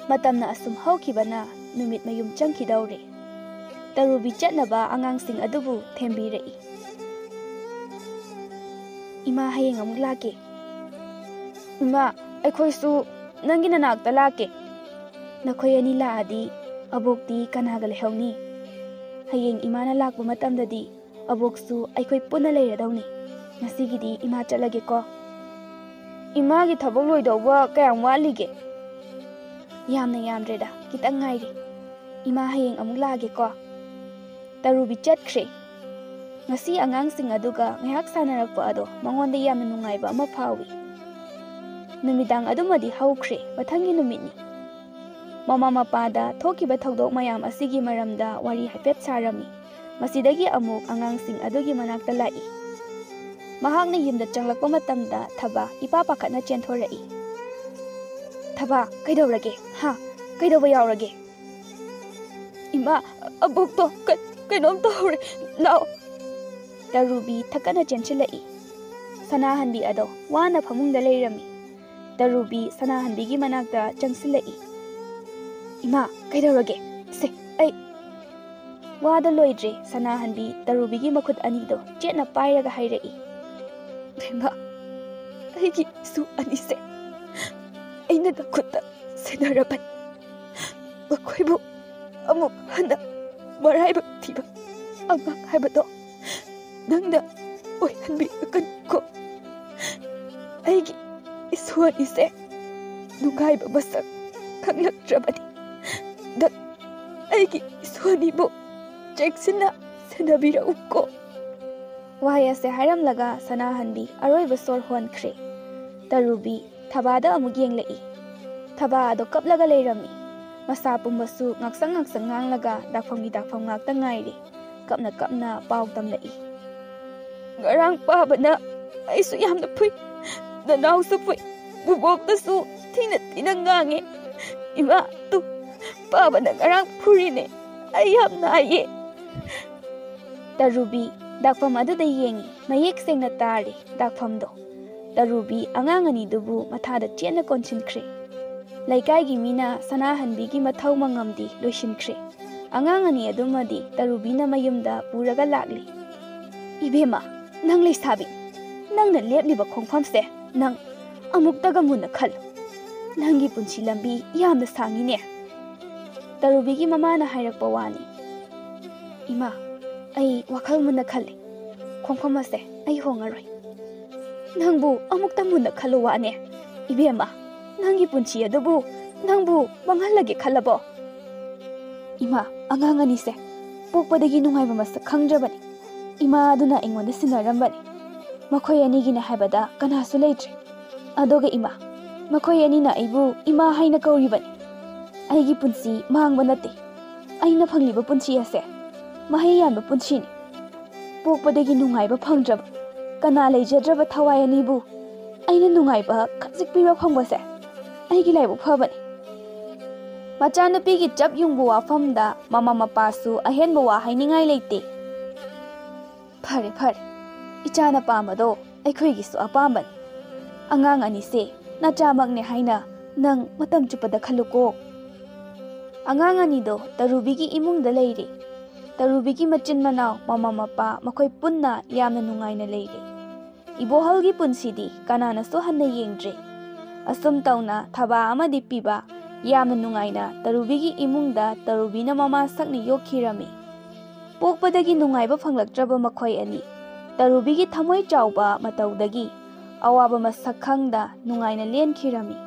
ꯃꯇꯝꯅ ꯑꯁꯨꯝ ꯍꯧꯈꯤꯕꯅ ꯅꯨꯃꯤꯠ ꯃꯌꯨꯝ ꯆꯪꯈꯤꯗꯧꯔꯦ꯫ ꯇꯔꯨꯕꯤ ꯆꯠꯅꯕ ꯑꯉꯥꯡꯁꯤꯡ ꯑꯗꯨꯕꯨ ꯊꯦꯝꯕꯤꯔꯛꯏ꯫ ꯏꯃꯥ, ꯍꯌꯦꯡ ꯑꯃꯨꯛ ꯂꯥꯛꯀꯦ꯫ ꯏꯃꯥ, ꯑꯩꯈꯣꯏꯁꯨ ꯅꯪꯒꯤ ꯅꯅꯥꯛꯇ ꯂꯥꯛꯀꯦ꯫ ꯅꯈꯣꯏ ꯑꯅꯤ ꯂꯥꯛꯑꯗꯤ ꯑꯕꯣꯛꯇꯤ ꯀꯅꯥꯒ ꯂꯩꯍꯧꯅꯤ? ꯍꯌꯦꯡ ꯏꯃꯥꯅ ꯂꯥꯛꯄ ꯃꯇꯝꯗꯗꯤ ꯑꯕꯣꯛꯁꯨ ꯑꯩꯈꯣꯏ ꯄꯨꯟꯅ ꯂꯩꯔꯗꯧꯅꯤ꯫ ꯉꯁꯤꯒꯤꯗꯤ ꯏꯃꯥ ꯆꯠꯂꯒꯦꯀꯣ꯫ ꯏꯃꯥꯒꯤ ꯊꯕꯛ ꯂꯣꯏꯗꯧꯕ ꯀꯌꯥꯝ ꯋꯥꯠꯂꯤꯒꯦ? ꯌꯥꯝꯅ ꯌꯥꯝꯗ꯭ꯔꯦꯗ, ꯈꯤꯇꯪ ꯉꯥꯏꯔꯤ꯫ ꯏꯃꯥ, ꯍꯌꯦꯡ ꯑꯃꯨꯛ ꯂꯥꯛꯑꯒꯦꯀꯣ꯫ ꯇꯔꯨꯕꯤ ꯆꯠꯈ꯭ꯔꯦ꯫ ꯉꯁꯤ ꯑꯉꯥꯡꯁꯤꯡ ꯑꯗꯨꯒ ꯉꯥꯏꯍꯥꯛ ꯁꯥꯟꯅꯔꯛꯄ ꯑꯗꯣ ꯃꯉꯣꯟꯗ ꯌꯥꯝꯅ ꯅꯨꯡꯉꯥꯏꯕ ꯑꯃ ꯐꯥꯎꯏ꯫ ꯅꯨꯃꯤꯗꯥꯡ ꯑꯗꯨꯃꯗꯤ ꯍꯧꯈ꯭ꯔꯦ, ꯃꯊꯪꯒꯤ ꯅꯨꯃꯤꯠꯅꯤ꯫ ꯃꯃꯥ ꯃꯄꯥꯗ ꯊꯣꯛꯈꯤꯕ ꯊꯧꯗꯣꯛ ꯃꯌꯥꯝ ꯑꯁꯤꯒꯤ ꯃꯔꯝꯗ ꯋꯥꯔꯤ ꯍꯥꯏꯐꯦꯠ ꯁꯥꯔꯝꯃꯤ꯫ ꯃꯁꯤꯗꯒꯤ ꯑꯃꯨꯛ ꯑꯉꯥꯡꯁꯤꯡ ꯑꯗꯨꯒꯤ ꯃꯅꯥꯛꯇ ꯂꯥꯛꯏ꯫ ꯃꯍꯥꯛꯅ ꯌꯨꯝꯗ ꯆꯪꯂꯛꯄ ꯃꯇꯝꯗ ꯊꯕꯥ ꯏꯄꯥ ꯄꯥꯈꯠꯅ ꯆꯦꯟꯊꯣꯔꯛꯏ꯫ ꯊꯕꯥ, ꯀꯩꯗꯧꯔꯒꯦ? ꯀꯩꯗꯧꯕ ꯌꯥꯎꯔꯒꯦ? ꯏꯃꯥ, ꯑꯕꯣꯛꯇꯣ ꯀꯩꯅꯣꯝ ꯇꯧꯔꯦ, ꯂꯥꯛꯑꯣ꯫ ꯇꯔꯨꯕꯤ ꯊꯛꯀꯠꯅ ꯆꯦꯟꯁꯤꯜꯂꯛꯏ꯫ ꯁꯅꯥꯍꯟꯕꯤ ꯑꯗꯣ ꯋꯥꯅ ꯐꯃꯨꯡꯗ ꯂꯩꯔꯝꯃꯤ꯫ ꯇꯔꯨꯕꯤ ꯁꯅꯥꯍꯟꯕꯤꯒꯤ ꯃꯅꯥꯛꯇ ꯆꯪꯁꯤꯜꯂꯛꯏ꯫ ꯏꯃꯥ, ꯀꯩꯗꯧꯔꯒꯦ? ꯁꯦ, ꯋꯥꯗ ꯂꯣꯏꯗ꯭ꯔꯦ ꯁꯅꯥꯍꯟꯕꯤ ꯇꯔꯨꯕꯤꯒꯤ ꯃꯈꯨꯠ ꯑꯅꯤꯗꯣ ꯆꯦꯠꯅ ꯄꯥꯏꯔꯒ ꯍꯥꯏꯔꯛꯏ꯫ ꯏꯃꯥ, ꯑꯩꯒꯤ ꯏꯁꯨ ꯑꯅꯤꯁꯦ ꯑꯩꯅ ꯅꯈꯨꯠꯇ ꯁꯦꯟꯅꯔꯕꯅꯤ꯫ ꯃꯈꯣꯏꯕꯨ ꯑꯃꯨꯛ ꯍꯟꯅ ꯃꯔꯥꯏꯕꯛ ꯊꯤꯕ ꯑꯉꯥꯡ ꯍꯥꯏꯕꯗꯣ ꯅꯪꯅ ꯑꯣꯏꯍꯟꯕꯤꯔꯛꯀꯅꯨꯀꯣ꯫ ꯑꯩꯒꯤ ꯏꯁꯨ ꯑꯅꯤꯁꯦ ꯅꯨꯡꯉꯥꯏꯕ ꯃꯁꯛ ꯈꯪꯂꯛꯇ꯭ꯔꯕꯅꯤ꯫ ꯅꯪ ꯑꯩꯒꯤ ꯏꯁꯨ ꯑꯅꯤꯕꯨ ꯆꯦꯛꯁꯤꯟꯅ ꯁꯦꯟꯅꯕꯤꯔꯛꯎꯀꯣ꯫ ꯋꯥꯍꯩ ꯑꯁꯦ ꯍꯥꯏꯔꯝꯂꯒ ꯁꯅꯥꯍꯟꯕꯤ ꯑꯔꯣꯏꯕ ꯁꯣꯔ ꯍꯣꯟꯈ꯭ꯔꯦ꯫ ꯇꯔꯨꯕꯤ ꯊꯕꯥꯗ ꯑꯃꯨꯛ ꯌꯦꯡꯂꯛꯏ꯫ ꯊꯕꯥ ꯑꯗꯣ ꯀꯞꯂꯒ ꯂꯩꯔꯝꯃꯤ꯫ ꯃꯁꯥ ꯄꯨꯝꯕꯁꯨ ꯉꯥꯛꯁꯪ ꯉꯥꯛꯁꯪ ꯉꯥꯡꯂꯒ ꯗꯥꯛꯐꯝꯒꯤ ꯗꯥꯛꯐꯝ ꯉꯥꯛꯇ ꯉꯥꯏꯔꯦ꯫ ꯀꯞꯅ ꯀꯞꯅ ꯄꯥꯎ ꯇꯝꯂꯛꯏ꯫ ꯉꯔꯥꯡ ꯄꯥꯕꯅ ꯑꯩꯁꯨ ꯌꯥꯝꯅ ꯐꯨꯏ, ꯅꯅꯥꯎꯁꯨ ꯐꯨꯏ, ꯕꯨꯕꯣꯛꯇꯁꯨ ꯊꯤꯅ ꯊꯤꯅ ꯉꯥꯡꯉꯦ꯫ ꯏꯃꯥ, ꯄꯥꯕꯅ ꯉꯔꯥꯡ ꯐꯨꯔꯤꯅꯦ, ꯑꯩ ꯌꯥꯝ ꯅꯥꯏꯌꯦ꯫ ꯇꯔꯨꯕꯤ ꯗꯥꯛꯐꯝ ꯑꯗꯨꯗ ꯌꯦꯡꯉꯤ꯫ ꯃꯌꯦꯛ ꯁꯦꯡꯅ ꯇꯥꯔꯦ ꯗꯥꯛꯐꯝꯗꯣ꯫ ꯇꯔꯨꯕꯤ ꯑꯉꯥꯡ ꯑꯅꯤꯗꯨꯕꯨ ꯃꯊꯥꯗ ꯆꯦꯠꯅ ꯀꯣꯟꯁꯤꯟꯈ꯭ꯔꯦ꯫ ꯂꯩꯀꯥꯏꯒꯤ ꯃꯤꯅ ꯁꯅꯥꯍꯟꯕꯤꯒꯤ ꯃꯊꯧ ꯃꯉꯝꯗꯤ ꯂꯣꯏꯁꯤꯟꯈ꯭ꯔꯦ꯫ ꯑꯉꯥꯡ ꯑꯅꯤ ꯑꯗꯨꯃꯗꯤ ꯇꯔꯨꯕꯤꯅ ꯃꯌꯨꯝꯗ ꯄꯨꯔꯒ ꯂꯥꯛꯂꯤ꯫ ꯏꯕꯦꯝꯃ, ꯅꯪ ꯂꯩꯁꯥꯕꯤ, ꯅꯪꯅ ꯂꯦꯞꯂꯤꯕ ꯈꯣꯡꯐꯝꯁꯦ ꯅꯪ ꯑꯃꯨꯛꯇꯒ ꯃꯨꯟꯅ ꯈꯜꯂꯨ꯫ ꯅꯪꯒꯤ ꯄꯨꯟꯁꯤ ꯂꯝꯕꯤ ꯌꯥꯝꯅ ꯁꯥꯡꯉꯤꯅꯦ꯫ ꯇꯔꯨꯕꯤꯒꯤ ꯃꯃꯥꯅ ꯍꯥꯏꯔꯛꯄ ꯋꯥꯅꯤ꯫ ꯏꯃꯥ, ꯑꯩ ꯋꯥꯈꯜ ꯃꯨꯟꯅ ꯈꯜꯂꯤ꯫ ꯈꯣꯡꯐꯝ ꯑꯁꯦ ꯑꯩ ꯍꯣꯡꯉꯔꯣꯏ꯫ ꯅꯪꯕꯨ ꯑꯃꯨꯛꯇ ꯃꯨꯟꯅ ꯈꯜꯂꯨ ꯋꯥꯅꯦ꯫ ꯏꯕꯦꯝꯃ, ꯅꯪꯒꯤ ꯄꯨꯟꯁꯤ ꯑꯗꯨꯕꯨ ꯅꯪꯕꯨ ꯃꯥꯡꯍꯜꯂꯒꯦ ꯈꯜꯂꯕꯣ? ꯏꯃꯥ, ꯑꯉꯥꯡ ꯑꯅꯤꯁꯦ ꯄꯣꯛꯄꯗꯒꯤ ꯅꯨꯡꯉꯥꯏꯕ ꯃꯁꯛ ꯈꯪꯗ꯭ꯔꯕꯅꯤ꯫ ꯏꯃꯥ ꯑꯗꯨꯅ ꯑꯩꯉꯣꯟꯗ ꯁꯤꯟꯅꯔꯝꯕꯅꯤ꯫ ꯃꯈꯣꯏ ꯑꯅꯤꯒꯤꯅꯦ ꯍꯥꯏꯕꯗ ꯀꯅꯥꯁꯨ ꯂꯩꯇ꯭ꯔꯦ꯫ ꯑꯗꯨꯒ ꯏꯃꯥ, ꯃꯈꯣꯏ ꯑꯅꯤꯅ ꯑꯩꯕꯨ ꯏꯃꯥ ꯍꯥꯏꯅ ꯀꯧꯔꯤꯕꯅꯤ꯫ ꯑꯩꯒꯤ ꯄꯨꯟꯁꯤ ꯃꯥꯡꯕ ꯅꯠꯇꯦ꯫ ꯑꯩꯅ ꯐꯪꯂꯤꯕ ꯄꯨꯟꯁꯤ ꯑꯁꯦ ꯃꯍꯩ ꯌꯥꯟꯕ ꯄꯨꯟꯁꯤꯅꯤ꯫ ꯄꯣꯛꯄꯗꯒꯤ ꯅꯨꯡꯉꯥꯏꯕ ꯐꯪꯗ꯭ꯔꯕ, ꯀꯅꯥ ꯂꯩꯖꯗ꯭ꯔꯕ ꯊꯋꯥꯏ ꯑꯅꯤꯕꯨ ꯑꯩꯅ ꯅꯨꯡꯉꯥꯏꯕ ꯈꯖꯤꯛ ꯄꯤꯕ ꯐꯪꯕꯁꯦ ꯑꯩꯒꯤ ꯂꯥꯏꯕꯛ ꯐꯕꯅꯤ꯫ ꯃꯆꯥꯅꯨꯄꯤꯒꯤ ꯆꯞ ꯌꯨꯡꯕ ꯋꯥꯐꯝꯗ ꯃꯃꯥ ꯃꯄꯥꯁꯨ ꯑꯍꯦꯟꯕ ꯋꯥ ꯍꯥꯏꯅꯤꯡꯉꯥꯏ ꯂꯩꯇꯦ꯫ ꯐꯔꯦ ꯐꯔꯦ, ꯏꯆꯥꯅ ꯄꯥꯝꯕꯗꯣ ꯑꯩꯈꯣꯏꯒꯤꯁꯨ ꯑꯄꯥꯝꯕꯅꯤ꯫ ꯑꯉꯥꯡ ꯑꯅꯤꯁꯦ ꯅꯆꯥꯃꯛꯅꯦ ꯍꯥꯏꯅ ꯅꯪ ꯃꯇꯝ ꯆꯨꯞꯄꯗ ꯈꯜꯂꯨꯀꯣ꯫ ꯑꯉꯥꯡ ꯑꯅꯤꯗꯣ ꯇꯔꯨꯕꯤꯒꯤ ꯏꯃꯨꯡꯗ ꯂꯩꯔꯦ꯫ ꯇꯔꯨꯕꯤꯒꯤ ꯃꯆꯤꯟ ꯃꯅꯥꯎ ꯃꯃꯥ ꯃꯄꯥ ꯃꯈꯣꯏ ꯄꯨꯟꯅ ꯌꯥꯝꯅ ꯅꯨꯡꯉꯥꯏꯅ ꯂꯩꯔꯦ꯫ ꯏꯕꯣꯍꯜꯒꯤ ꯄꯨꯟꯁꯤꯗꯤ ꯀꯅꯥꯅꯁꯨ ꯍꯟꯅ ꯌꯦꯡꯗ꯭ꯔꯦ꯫ ꯑꯁꯨꯝ ꯇꯧꯅ ꯊꯕꯥ ꯑꯃꯗꯤ ꯄꯤꯕ ꯌꯥꯝꯅ ꯅꯨꯡꯉꯥꯏꯅ ꯇꯔꯨꯕꯤꯒꯤ ꯏꯃꯨꯡꯗ ꯇꯔꯨꯕꯤꯅ ꯃꯃꯥ ꯁꯛꯅ ꯌꯣꯛꯈꯤꯔꯝꯃꯤ꯫ ꯄꯣꯛꯄꯗꯒꯤ ꯅꯨꯡꯉꯥꯏꯕ ꯐꯪꯂꯛꯇ꯭ꯔꯕ ꯃꯈꯣꯏ ꯑꯅꯤ ꯇꯔꯨꯕꯤꯒꯤ ꯊꯃꯣꯏ ꯆꯥꯎꯕ ꯃꯇꯧꯗꯒꯤ ꯑꯋꯥꯕ ꯃꯁꯛ ꯈꯪꯗ ꯅꯨꯡꯉꯥꯏꯅ ꯂꯦꯟꯈꯤꯔꯝꯃꯤ꯫